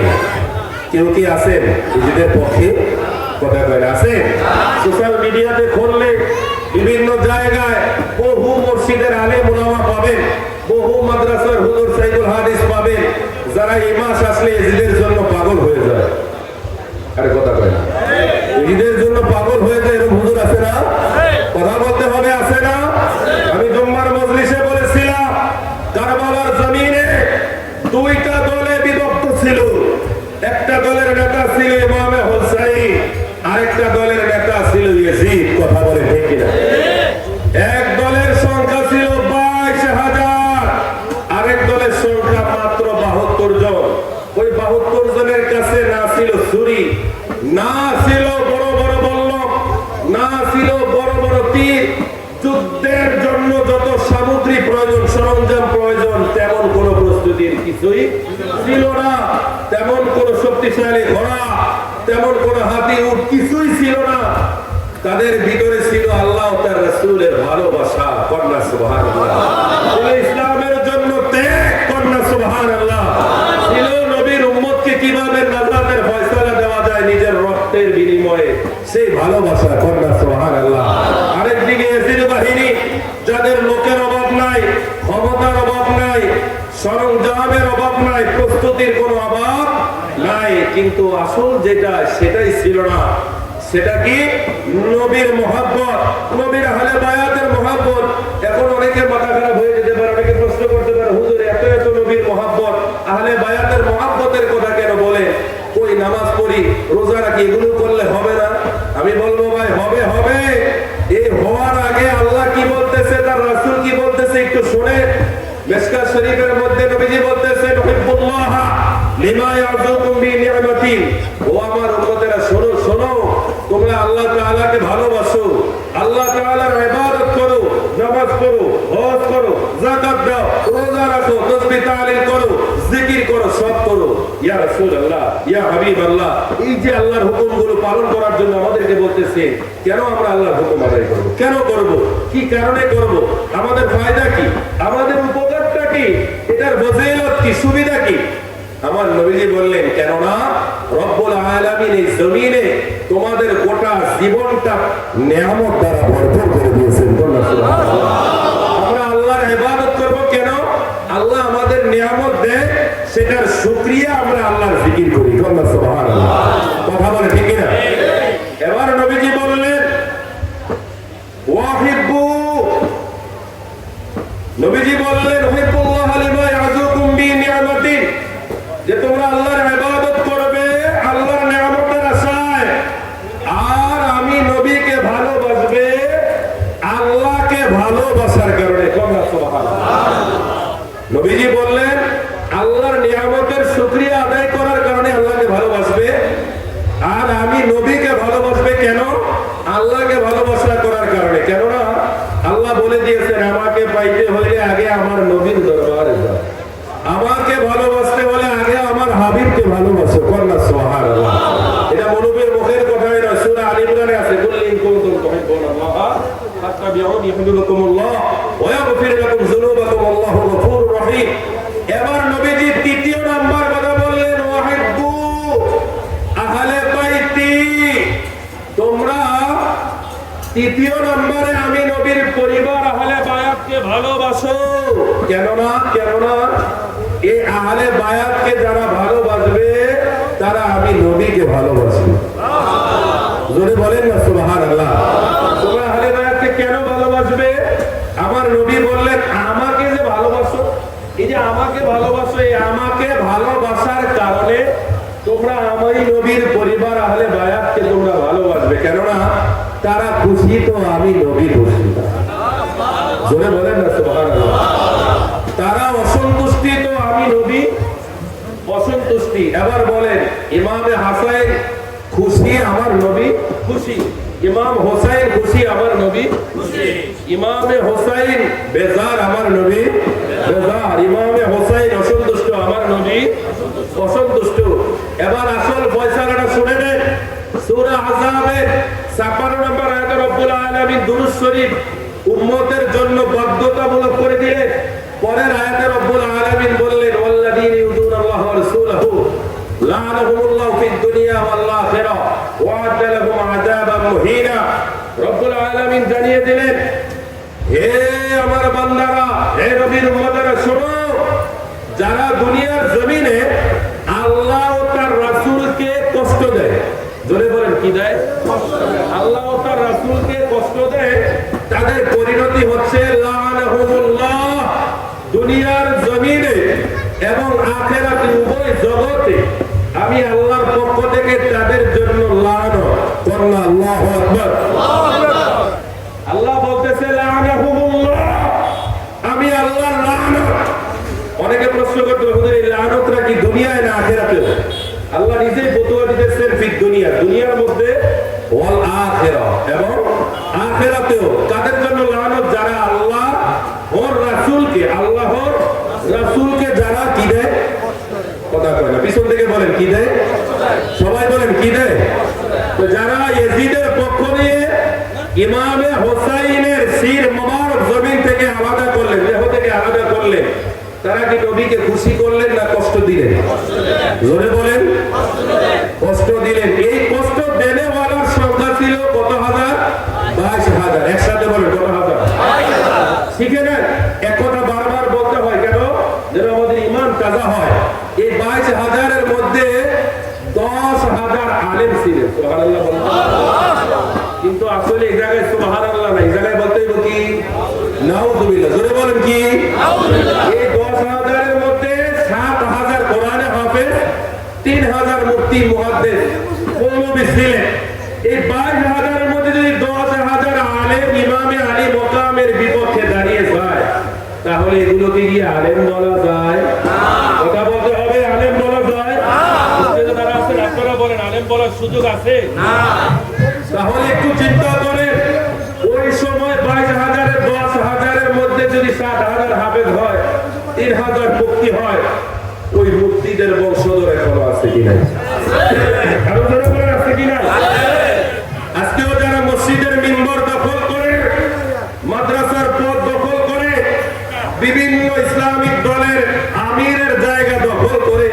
কেউ কি আছেন এজিদের পক্ষে? কথা কয় আছেন? সোশ্যাল মিডিয়াতে খুললে বিভিন্ন জায়গায় বহু মসজিদের আলেম উলামা পাবেন, বহু মাদ্রাসার হুজুর সাইদুল হাদিস পাবেন, যারা এই মাস আসলে এজিদের জন্য পাগল হয়ে যায়। আরে কথা কয় না? ঈদের জন্য পাগল হয়ে যায় এরকম হুজুর আছে না? কথা বলতে হবে, আছে না? আমি জুম্মার মজলিসে বলেছিলাম কারবালার জমিনে দুইটা দলে বিভক্ত ছিল। একটা দলের নেতা ছিল ইমামে হোসাইন, আরেকটা দলের নেতা ছিল ইয়াজিদ। কথা বলে ঠিক কিনা? এক দলের সংখ্যা ছিল 22,000, আরেক দলের সংখ্যা মাত্র 72 জন। ওই 72 জনের কাছে না ছিল ছুরি, না ছিল বড় বড় বল্লম, না ছিল বড় বড় তীর। যুদ্ধের জন্য যত সামগ্রী প্রয়োজন, সরঞ্জাম প্রয়োজন, তেমন কোন প্রস্তুতির কিছুই ছিল না। তেমন কোন শক্তিশালী ঘোড়া, তেমন কোন হাতি উট কিছুই ছিল না। তাদের ভিতরে ছিল আল্লাহ ও তার রাসূলের ভালোবাসা। কন্যা সুবহানাল্লাহ। ছিল ইসলামের জন্য ত্যাগ। কন্যা সুবহানাল্লাহ। ছিল নবীর উম্মতকে কিভাবে নাজাতের ফয়সালা দেওয়া যায় নিজের রক্তের বিনিময়ে, সেই ভালোবাসা। কন্যা সুবহানাল্লাহ। আরেকদিকে ইয়াজিদ বাহিনী, যাদের লোকের অভাব নাই, ক্ষমতার অভাব নাই, সরঞ্জামের অভাব নাই, প্রস্তুতির কোনো অভাব নাই, কিন্তু আসল যেটা সেটাই ছিল না। সেটা কি? নবীর মহব্বত, নবীর আহলে বায়াতের মহব্বত। এখন অনেকে মাথা খারাপ হয়ে যেতে পারে, অনেকে প্রশ্ন করতে পারে, হুজুর এত এত নবীর মহব্বত, আহলে বায়াতের মহব্বতের কথা কেন বলে? ওই নামাজ পড়ি, রোজা রাখি, এগুলো করলে হবে না? আমি বলবো ভাই, হবে হবে। এই হওয়ার আগে আল্লাহ কি বলতেছে, তার রাসূল কি বলতেছে একটু শুনে। মিশকাত শরীফের মধ্যে নবীজি বলতেছেন উহিব্বুল্লাহ লিমা ইয়াযুকুম বিনি'মাতি। ও আমার উম্মতেরা শোনো শোনো, তোমরা আল্লাহ তাআলাকে ভালোবাসো, আল্লাহ তাআলার ইবাদত করো, নামাজ পড়ো, হজ করো, যাকাত দাও, রোজা রাখো, তাসবিহ তাহলিল করো, জিকির করো, সব করো। ইয়া রাসূলুল্লাহ, ইয়া হাবিবাল্লাহ, এই যে আল্লাহর হুকুমগুলো পালন করার জন্য আমাদেরকে বলতেছে, কেন আমরা আল্লাহর হুকুম আদায় করব? কেন করব? কি কারণে করব? আমাদের ফায়দা কি? আমাদের উপকারটা কি? এটার ফজিলত কি? সুবিধা কি? আমার নবীজি বললেন, কেননা রব্বুল আলামিন এই জমিনে তোমাদের গোটা জীবনটা নিয়ামত দ্বারা ভরপুর করে দিয়েছেন। আমরা আল্লাহর ইবাদত করব কেন? আল্লাহ আমাদের নিয়ামত দেয়, সেটার শুকরিয়া আমরা আল্লাহর জিকির করি। সুবহানাল্লাহ। কথা বলে ঠিক না? এবার নবীজি বললেন ওয়াহিব্বু, নবীজি বললেন উহিব্বুল্লাহ লিমা ইয়াযুকুম বিনি'মাতি, যে তোমরা আল্লাহর ইবাদত করবে আল্লাহর নিয়ামতের আশায়, আর আমি নবীকে ভালোবাসবে আল্লাহকে ভালোবাসার কারণে। সুবহানাল্লাহ। নবীজি বললেন আল্লাহর নিয়ামতের শুকরিয়া আদায় করার কারণে আল্লাহকে ভালোবাসবে, আর আমি নবীকে ভালোবাসবে কেন? আল্লাহকে ভালোবাসা করার কারণে। কেননা আল্লাহ বলে দিয়েছেন, আমাকে পাইতে হলে আগে আমার নবীর দরবারে যাও, আমাকে ভালোবাসতে হলে আগে আমার হাবিবকে ভালোবাসো। কন্যা সুবহানাল্লাহ। এটা মনবীর মুখের কথাই না, সূরা আল ইমরানে আছে, কুল ইন কুনতুম তুহিব্বুনাল্লাহ ফাত্তাবিউনি ইউহিব্বুকুমুল্লাহ ওয়া ইয়াগফির লাকুম যুনুবাকুম আল্লাহু গফুরুর রহিম। এবার নবীজি তৃতীয় নাম্বার কথা বললেন, ওয়াহিব্বু আহলে বাইতি, তোমরা তৃতীয় নম্বরে আমি নবীর পরিবার আহলে বায়াতকে ভালোবাসো। কেননা এই আহলে বায়াতকে যারা ভালোবাসবে তারা আমি নবীকে ভালোবাসি। জোরে বলেন না সুবহানাল্লাহ। তোমরা আহলে বায়াতকে কেন ভালোবাসবে? আমার নবী বললেন আমাকে যে ভালোবাসো, এই যে আমাকে ভালোবাসো, এই আমাকে ভালোবাসার কারণে তোমরা আমার নবীর পরিবার আহলে বায়াতকে তোমরা ভালোবাসবে, কেননা তারা খুশি তো আমি নবী খুশি। জোরে বলেন না সুবহানাল্লাহ। তারা অসন্তুষ্টি তো আমি নবী অসন্তুষ্টি। এবার বলেন, ইমামে হাসান খুশি আমার নবী খুশি, ইমাম হোসাইন খুশি আমার নবী খুশি, ইমামে হোসাইন বেজার আমার নবী বেজার, ইমামে হোসাইন অসন্তুষ্ট আমার নবী অসন্তুষ্ট। এবার আসল ফয়সালাটা শুনে নেন। সূরা আহজাবের ৫৬ নম্বর আয়াতে রব্বুল আলামিন দুরূদ শরীফ উম্মতের জন্য বাধ্যতামূলক করে দিলেন। পরের আয়াতে রব্বুল আলামিন বললেন, ওয়াল্লাযীনা ইউযুনাল্লাহা ওয়া রাসূলাহু লা'নাহুমুল্লাহু ফিদ দুনিয়া ওয়াল আখিরাহ ওয়া আ'আদ্দা লাহুম আযাবান মুহিনা। রব্বুল আলামিন জানিয়ে দিলেন, হে আমার বান্দারা, হে নবীর উম্মতেরা, শোনো, যারা দুনিয়ার জমিনে আল্লাহ ও তার রাসূলকে কষ্ট দেয়, জোরে বলেন কি দেয়? আল্লাহ ও তার রাসূলকে কষ্ট দেয়, তাদের পরিণতি হচ্ছে লা'নাহুমুল্লাহ, দুনিয়ার জমিনে এবং আখিরাতে উভয় জগতে আমি আল্লাহর পক্ষ থেকে তাদের জন্য লানত করলাম। আল্লাহু আকবার। আল্লাহ বলতেছে লা'নাহুমুল্লাহ, আমি আল্লাহর লানত। অনেকে প্রশ্ন করতে পারে, এই লানতটা কি দুনিয়ায় না আখিরাতে? আল্লাহ নিজেই ফতোয়া দিতেছেন ফিদ দুনিয়া, দুনিয়ার মধ্যে ওয়াল আখিরাহ, এবং আখিরাতেও। কাদের জন্য লানত? যারা আল্লাহ ওর রাসূলকে, আল্লাহর রাসূলকে যারা কি দেয়, কথা কয় না, পিছন থেকে বলেন কি দেয়, সবাই বলেন কি দেয়। তো যারা ইয়াজিদের পক্ষ নিয়ে ইমামে হোসাইনের শির মোবারক জমিন থেকে আলাদা করলেন, দেহ থেকে আলাদা করলেন, তারা কি নবীকে খুশি করলেন না কষ্ট দিলেন? জোরে বলেন, কষ্ট দিলেন। এই কষ্ট দেনেওয়ালার সংখ্যা ছিল কত হাজার? 22,000। একসাথে বলেন কত হাজার? শিখে নেন, এক কথা বারবার বলতে হয়, কেন? যেন আমাদের ঈমান তাজা হয়। এই 22,000-এর মধ্যে 10,000 আলেম ছিলেন। সুবহানাল্লাহ বলেন। কিন্তু আসলে এই জায়গায় সুবহানাল্লাহ না, এই জায়গায় বলতে হইব কি? নাউযুবিল্লাহ। জোরে বলেন কি? এই 10,000-এর মধ্যে 7,000 কোরআনে হাফেজ, 3,000 মুফতি মুহাদ্দিস মৌলবী ছিলেন। এই 22,000-এর মধ্যে যদি 10,000 আলেম ইমামে আলী মকামের বিপক্ষে দাঁড়িয়ে যায়, তাহলে এগুলোকে গিয়ে আলেম বলা যায়? কথা বলতে হবে, আলেম বলা যায়? যারা আছেন আপনারা বলেন, আলেম বলার সুযোগ আছে? তাহলে একটু চিন্তা করেন, ওই সময় 22,000-এর 10,000-এর মধ্যে যদি 7,000 হাফেজ হয়, 3,000 মুফতি হয়, ওই মুফতিদের বংশধর এখনো আছে কিনা? আরো যারা বলেন আছে কিনা? আজকেও যারা মসজিদের মিম্বর দখল করে, মাদ্রাসার পদ দখল করে, বিভিন্ন ইসলামিক দলের আমিরের জায়গা দখল করে,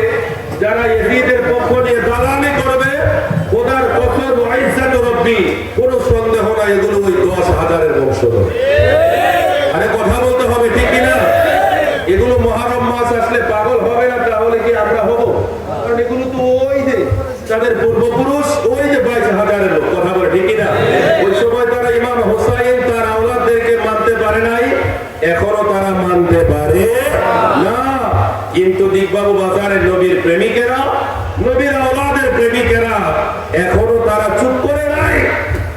যারা ইয়াজিদের পক্ষ নিয়ে দালালি করবে, খোদার কসম ওয়াইজাত রব্বি, কোন সন্দেহ নাই এগুলো ওই 10,000-এর বংশধর। আরে কথা বলতে হবে, ঠিক কিনা? এগুলো মুহররম মাস আসলে পাগল হবে না, তাহলে কি আমরা হব? কারণ এগুলো তো ওই যে তাদের পূর্বপুরুষ, ওই যে 22,000-এর লোক। কথা বলে ঠিক কিনা? ওই সময় তারা ইমাম হোসাইন তার আওলাদদেরকে মানতে পারে নাই, এখনো তারা মানতে পারে না। কিন্তু দিকবাবু বাজারের নবীর প্রেমিকেরা, নবীর আওলাদের প্রেমিকেরা, এখনো তারা চুপ করে নাই।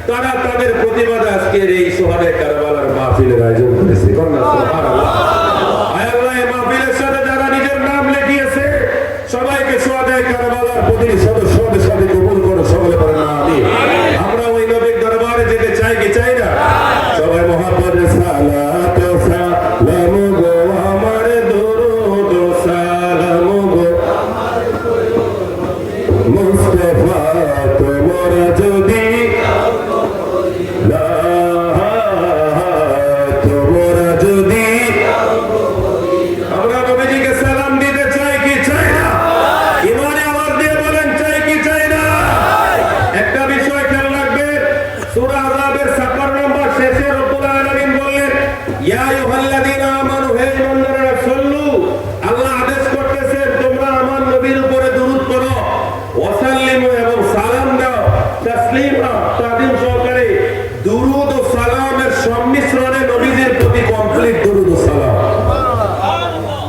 তারা তাদের প্রতিবাদে আজকের এই সোহানে কারবালার মাহফিলের আয়োজন করেছে। সুবহানাল্লাহ। আল্লাহ এই মাহফিলের সাথে যারা নিজের নাম লিখিয়েছে, সবাইকে সোহানে কারবালার প্রতিটি সদস্যদের সাথে কবুল করো, সকলে বলেন আমিন। আমরা ওই নবীর দরবারে যেতে চাই কি চাই না? সবাই মুহাম্মদের সালাত ও সালাম গো, আমার দরুদ ও সালাম গো, মুস্তাফা তোমরা যদি তোমরা যদি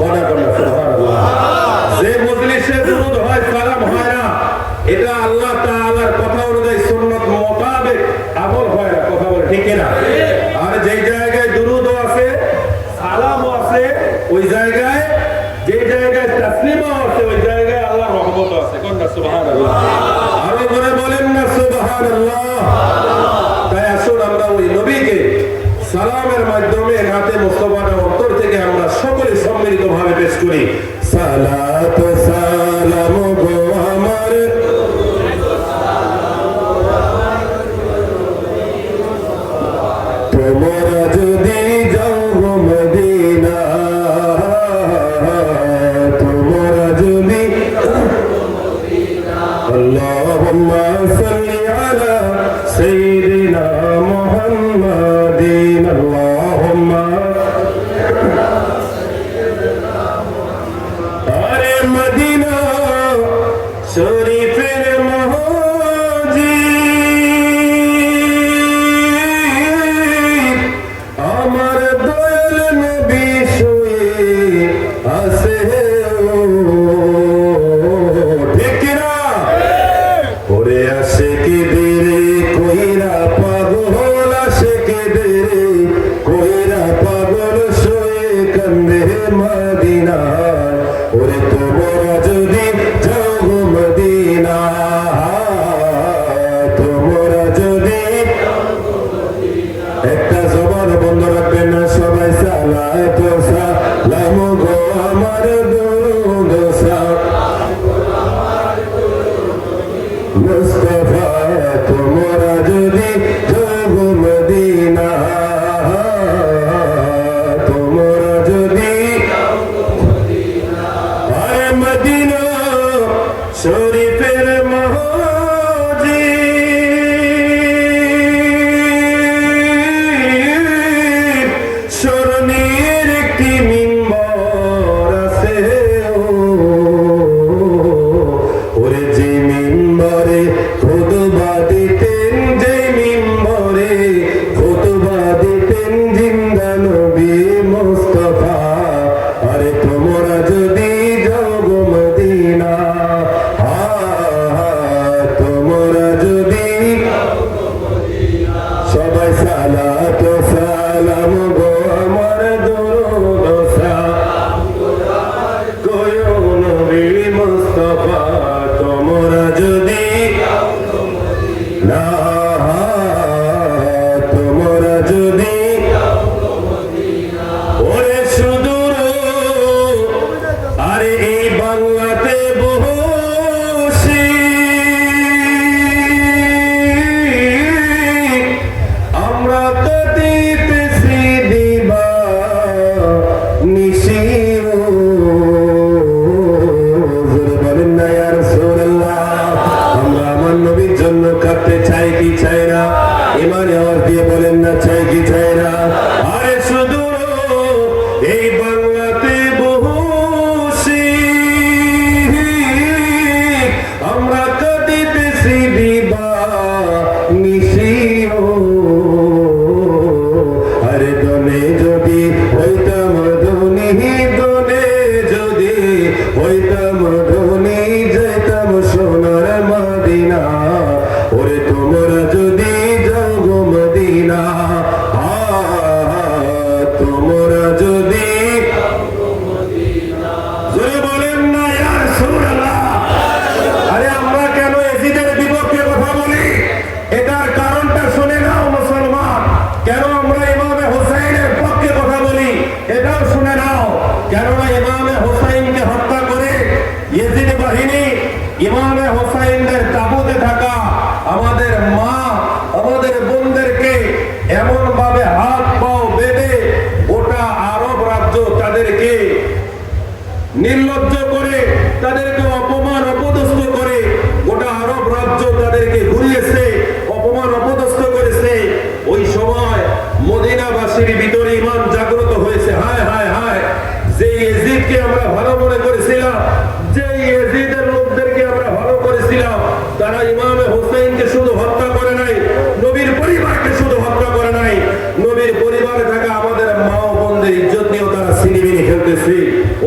বড় করে সুবহানাল্লাহ। যে মজলিসে দুরূদ হয় সালাম হয় না, এটা আল্লাহ তাআলার কথা অনুযায়ী সুন্নাত মোতাবেক আমল হয় না, কথা বলে ঠিক না? আর যেই জায়গায় দুরূদও আছে সালামও আছে, ওই জায়গায় যে জায়গায় তাসলিমও আছে, ওই জায়গায় আল্লাহর রহমতও আছে। কোন না সুবহানাল্লাহ? আরো করে বলেন না সুবহানাল্লাহ। তাই আসুন আমরা ওই নবীকে সালামের মাধ্যমে নাতে মুস্তাফার অন্তর থেকে আমরা সকলে সম্মিলিতভাবে পেশ করি। সালাত সালাম গো আমার তোমরা যদি যাও মদিনা, তোমরা যদি আল্লাহুম্মা সাল্লি আলা সাইয়্যিদিনা মুহাম্মাদিন আল্লাহুম্মা আরে মদিনা শরীফের মসজিদ আমার দয়াল নবী শুয়ে আছে, ঠিক না? ওরে আসে কি দেরে কইরা পাগল, আসে কি দেরে কইরা পাগল শুয়ে কান্দে মদিনা। ওরে তোমরা যদি যাও মদিনা, তোমরা যদি একটা জবান বন্ধ রাখবেন না সবাই। সালাত সালাম গো আমার দুরূদ মুস্তাফা, তোমরা যদি যাও মদিনা, তোমরা যদি আরে মদিনা শরীফের মসজিদ স্মরণের একটি মিম্বর আছে, ওরে যে মিম্বরে খুতবা দিতেন, যে মিম্বরে খুতবা দিতেন জিন্দা নবী মুস্তাফা। আরে তোমরা যদি যাও মদিনা, তোমরা যদি সবাই সালাত সালাম গো আমার দুরূদ কয়ো নবী মুস্তাফা, তোমরা যদি না, তোমরা যদি ওরে সুদূর আরে এই বাংলাতে বসি আমরা তো দিতেছি দিবা নিশি, বলেন না ইয়া রাসূলুল্লাহ। আমরা আমার নবীর জন্য কাঁদতে চাই কি চাই না? ইমানে আওয়াজ দিয়ে বলেন না চাই কি চাই না? আরে শুধু এই বাংলাতে বসি আমরা কাঁদিতেছি দিবা নিশি, আরে দনে যদি হইতাম ধনী, দনে যদি হইতাম ধনী, যাইতাম সোনার মদিনা। ওরে তোমরা যদি যাও গো মদিনা, তোমরা যদি জোরে বলেন না ইয়া রাসূলুল্লাহ। আরে আমরা কেন এজিদের বিপক্ষে কথা বলি? এটার কারণটা শুনে নাও মুসলমান। কেন আমরা ইমামে হুসাইনের পক্ষে কথা বলি এটাও শুনে নাও। কেননা ইমামে হুসাইনকে হত্যা করে ইয়েজিদ বাহিনী ইমামে হুসাইনের তাবুতে থাকা আমাদের মা, আমাদের বোনদেরকে এমন ভাবে হাত পাও বেঁধে গোটা আরব রাজ্য তাদেরকে নির্লজ্জ করে, তাদেরকে অপমান অপদস্থ করে, গোটা আরব রাজ্য তাদেরকে ঘুরিয়েছে, অপমান অপদস্থ করেছে। ওই সময় মদিনাবাসীর ভিতরে ঈমান জাগ্রত হয়েছে। হায় হায় হায়, যে ইয়েজিদকে আমরা ভালো মনে করেছিলাম, যে ইয়েজিদের লোকদেরকে আমরা ভালো করেছিলাম, তারা ইমামে হুসাইনকে শুধু হত্যা করে নাই, নবীর পরিবারকে শুধু হত্যা করে নাই, নবীর পরিবারে থাকা আমাদের মা ও বোনদের ইজ্জত নিয়েও তারা ছিনিমিনি খেলতেছে।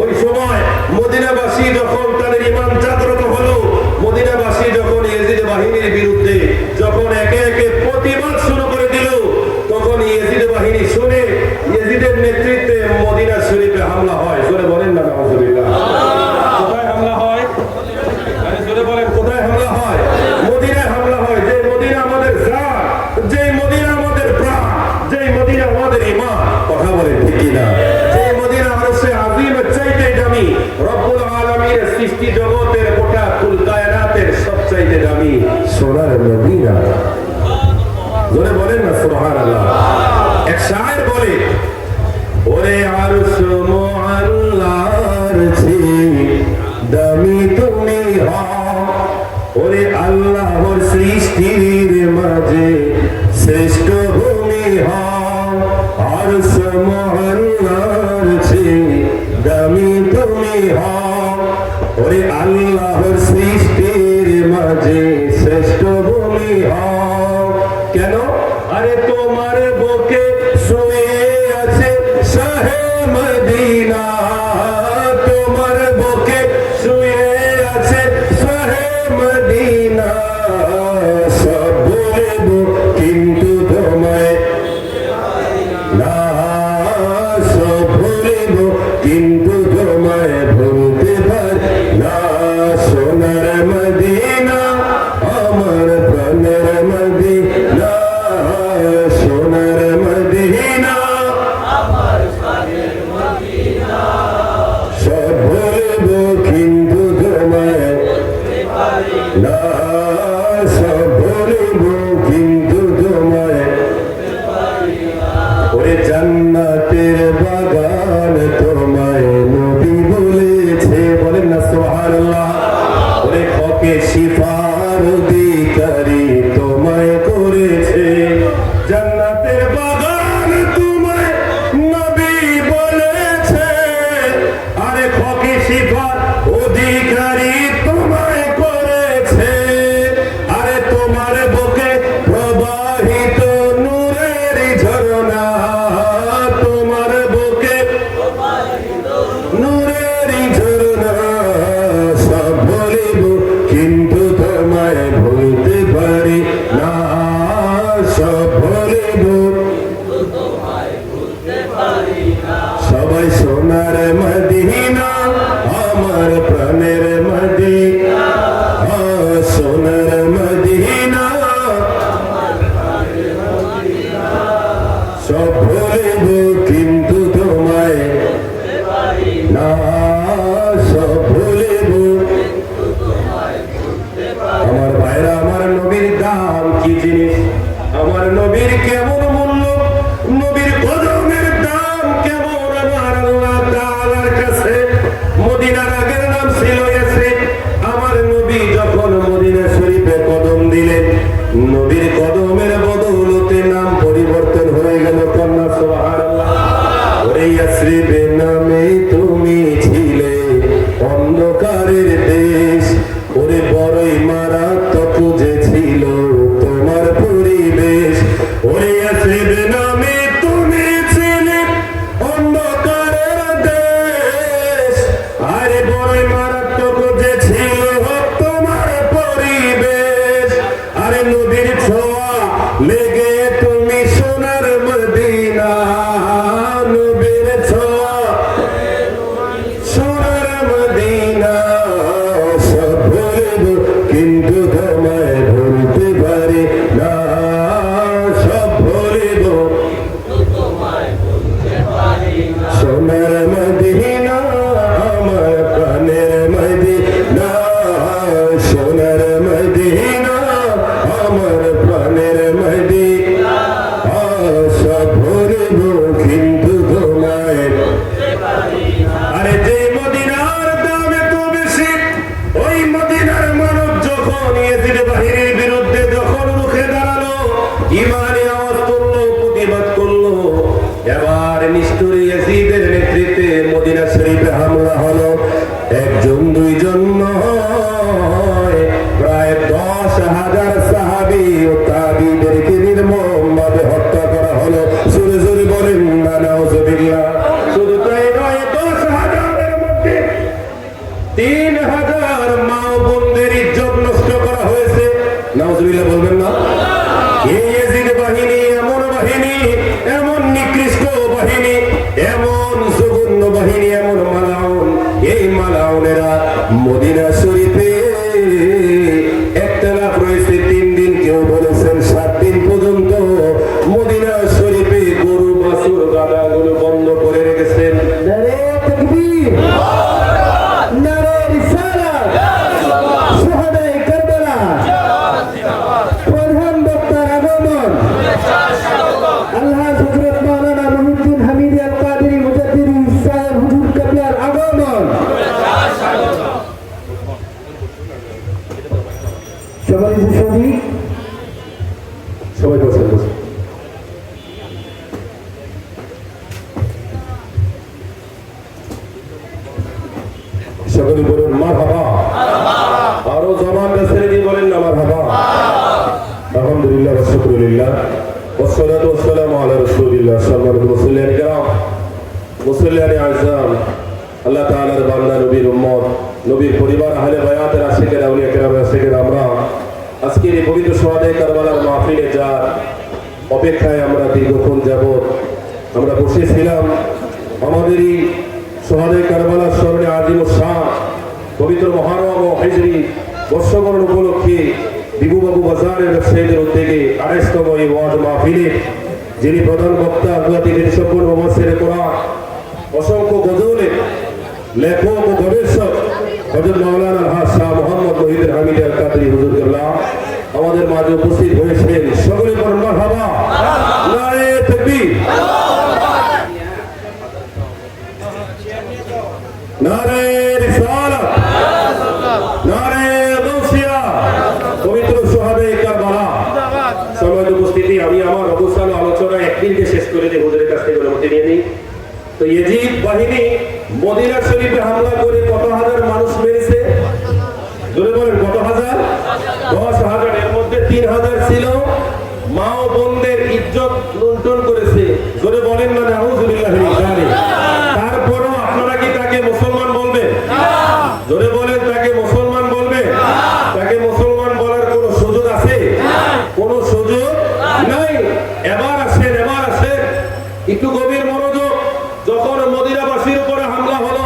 ওই সময় মদিনাবাসী যখন তাদের ঈমান জাগ্রত হলো, মদিনাবাসী যখন ইয়াজিদ বাহিনীর বিরুদ্ধে যখন একে একে প্রতিবাদ শুরু করে দিল, তখন ইয়াজিদ বাহিনী শুনে ইয়াজিদের নেতৃত্বে মদিনা শরীফে হামলা হয়। জোরে বলেন না নাউজুবিল্লাহ। কোথায় হামলা হয়? আরে জোরে বলেন, কোথায় হামলা হয়? মদিনায় হামলা হয়। যে মদিনা আমাদের জান, যে মদিনা আমাদের প্রাণ, যে মদিনা আমাদের ঈমান। কথা বলেন ঠিক কি না? যে মদিনা আরশে আযীমের চাইতে দামি, রব্বুল আলামিনের সৃষ্টি জগতের গোটা কুল কায়নাতের সবচাইতে দামি সোনার মদিনা। জোরে বলেন না সুবহানাল্লাহ। এক শায়ের বলে, ওরে আরশ মুআল্লার চেয়ে দামি তুমি হও, ওরে আল্লাহর সৃষ্টির মাঝে শ্রেষ্ঠ ভূমি হও। আরশ মুআল্লার চেয়ে দামি তুমি হও, ওরে আল্লাহর সৃষ্টির মাঝে শ্রেষ্ঠ ভূমি হও। কেন? আরে তোমার বুকে শুয়ে আছে শাহে মদিনা, তোমার বুকে শুয়ে আছে শাহে মদিনা। সব বলব কিন্তু তোমায় না, সব বলব কিন্তু তোমায় ভুলতে পারি না। সোনার মদিনা আমার প্রাণের মদিনা, সোনার মদিনা আমার প্রাণের মদিনা। সব বলব কিন্তু তোমায় বলতে পারি না, সব বলব কিন্তু তোমায় বলতে পারি না। ওরে জান্নাতের বাগান তোমায় নবী বলেছে। বলেন না সুবহানাল্লাহ। ওরে হকে শিফার অধিকারী তোমায় করেছে। জান্নাতের বাগান তোমায় নবী বলেছে, আরে হকে শিফার অধিকারী তোমায় করেছে। আরে তোমার বুকে প্রবাহিত নূরের ঝরনা, তোমার বুকে নূরের ঝরনা। সব বলিব কিন্তু তোমায় ভুলতে পারি না, সব বলিব সবাই সোনার মদিনা আমার প্রাণের মদিনা, সোনার মদিনা সব বলিব কিন্তু তোমায় না, সব বলিব। আমার ভাইরা, আমার নবীর দাম কি জিনিস, আমার নবীর কেমন মূল্য, নবীর কদমের দাম কেমন আমার আল্লাহ তাআলার কাছে। মদিনার আগের নাম ছিল ইয়াসরিব। আমার নবী যখন মদিনা শরীফে কদম দিলেন, নবীর কদমের বদৌলতে নাম পরিবর্তন হয়ে গেল। কন্যা সুবহানাল্লাহ। ওরে ইয়াসরিবে নামে তুমি ছিলে অন্ধকারের দেশ, ওরে বড়ই মারাত্মক যে ছিল তোমার পরিবেশ। ওরে ইয়াসরিবে নামে তুমি ছিলে অন্ধকারের দেশ, আরে বড়ই মারাত্মক যে ছিল তোমার পরিবেশ। আরে নবীর ছোঁয়া লেগে তুমি সোনার মদিনা, নবীর ছোঁয়া সোনার মদিনা। সব বলব কিন্তু তোমায় ভুলতে পারি না, সব বলব সোনার মদিনা আমার প্রাণের মদিনা, সোনার মদিনা আমার প্রাণের মদিনা। সব বলব কিন্তু তোমায়। আরে যে মদিনার দাম এত বেশি, ওই মদিনার মানব যখন ইয়াজিদ বাহিনীর বিরুদ্ধে যখন মুখে দাঁড়ালো, ঈমানে আওয়াজ করলো, প্রতিবাদ করলো, এবার নিষ্ঠুর ইয়াজিদের নেতৃত্বে মদিনা শরীফে হামলা হলো। একজন দুইজন নয়, প্রায় 10,000 সাহাবী ও তাবিঈদেরকে নির্মমভাবে হত্যা করা হলো। জোরে জোরে বলেন না নাউজুবিল্লাহ। শুধু তাই নয়, 10,000-এর 3000 মা ও বোনদের ইজ্জত নষ্ট করা হয়েছে। নাউজুবিল্লাহ বলবেন না? এই ইয়াজিদ বাহিনী এমন বাহিনী, এমন নিকৃষ্ট বাহিনী, এমন জঘন্য বাহিনী, এমন মালাউন, এই মালাউনেরা মদিনা শরীফে একতলাফ রয়েছে 3 দিন, কেউ বলেছেন 7 দিন পর্যন্ত মদিনা শরীফে গরু বাছুর গাধাগুলো বন্ধ করে রেখেছেন। নারে তাকবীর, নারে রিসালাত, শুহাদায়ে কারবালা, প্রধান বক্তার আগমন, আল্লাহ হযরত মাওলানা মুহিউদ্দিন হামিদি আল কাদেরী মুজাদ্দিদি সাহেব হুজুর কিবলার আগমন। সবাই বসুন, সবাই বসেন, বসুন। সকলে বলুন মারহাবা। আরো জবানটা ছেড়ে দিয়ে বলেন না মারহাবা। আলহামদুলিল্লাহ ওয়া শুকরুলিল্লাহ ওয়াসসালাতু ওয়াসসালামু আলা রাসূলিল্লাহ সাল্লাল্লাহু আলাইহি ওয়াসাল্লাম। কিরাম মুসল্লিয়ানে আযম, আল্লাহ তাআলার বান্দা, নবীর উম্মত, নবীর পরিবার, আহলে বায়াতের আশিকের, আউলিয়া কেরামের আশিকের, আমরা আজকের এই পবিত্র সোহাদায়ে কারবালার মাহফিলে যার অপেক্ষায় আমরা দীর্ঘক্ষণ যাবত আমরা বসেছিলাম। আমাদেরই সোহাদায়ে কারবালার স্মরণে আজিম ও শাহ পবিত্র মহরম ও হিজরি বর্ষবরণ উপলক্ষে বিবুবাবু বাজারের ব্যবসায়ীদের উদ্যোগে 28তম এই ওয়াজ মাহফিলে যিনি প্রধান বক্তা, আন্তর্জাতিক সফল মুফাসসির কোরআন, অসংখ্য গজলের লেখক ও গবেষক হযরত মাওলানা আলহাজ শাহ মোহাম্মদ মুহিউদ্দিন হামিদি আল কাদেরী হুজুর কিবলা আমাদের মাঝে উপস্থিত হয়েছেন। সকলে বলুন মারহাবা। নারে তাকবীর, নারে রিসালাত, নারে গাউসিয়া। পবিত্র সোহাদায়ে কারবালা সমাজ উপস্থিতি, আমি আমার অবস্থান আলোচনা একদিনকে শেষ করে দিয়ে হুজুরের কাছ থেকে অনুমতি নিয়ে নিই। তো ইয়াজিদ বাহিনী মদিনা শরীফে হামলা করে কত হাজার মানুষ মেরেছে? জোরে বলেন কত হাজার? 10,000। এর মধ্যে 3,000 ছিল মা ও বোনদের ইজ্জত লুণ্ঠন করেছে। জোরে বলেন না নাউজুবিল্লাহি মিন যালিক। তারপরও আপনারা কি তাকে মুসলমান বলবেন? জোরে বলেন, তাকে মুসলমান বলবেন? তাকে মুসলমান বলার কোনো সুযোগ আছে? কোনো সুযোগ নাই। এবার আসেন, এবার আসেন একটু গভীর মনোযোগ। যখন মদিনাবাসীর উপরে হামলা হলো,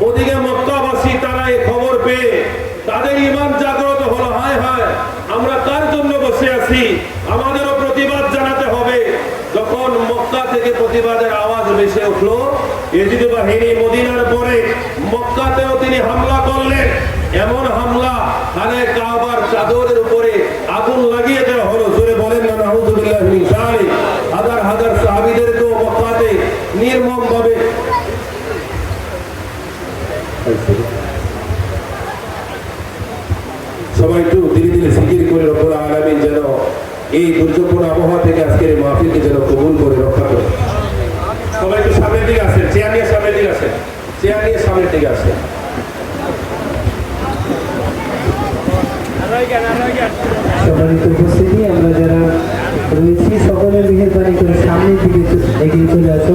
ওদিকে মক্কাবাসী তারা এই খবর পেয়ে তাদের ঈমান জাগ্রত হলো। হায় হায়, আমরা কার জন্য বসে আছি? আমাদেরও প্রতিবাদ জানাতে হবে। যখন মক্কা থেকে প্রতিবাদের আওয়াজ ভেসে উঠলো, ইয়াজিদ বাহিনী মদিনার পরে মক্কাতেও তিনি হামলা করলেন। এমন হামলা, খানে কাবার চাদরের উপরে আগুন লাগিয়ে দেওয়া হলো। জোরে বলেন না নাউযুবিল্লাহি মিন যালিক। হাজার হাজার সাহাবীদেরকেও মক্কাতে নির্মম ভাবে সবাই একটু ধীরে ধীরে জিকির করে রব্বুল আলামিন যেন এই দুর্যোগপূর্ণ আবহাওয়া থেকে আজকের এই মাহফিলকে যেন কবুল করে রক্ষা করে। সবাই একটু সামনের দিকে আসেন, চেয়ার নিয়ে সামনের দিকে আসেন, চেয়ার নিয়ে সামনের দিকে আসেন। সম্মানিত উপস্থিতি, আমরা যারা রয়েছি সকলে মেহেরবানি করে সামনের দিকে এগিয়ে চলে আসো।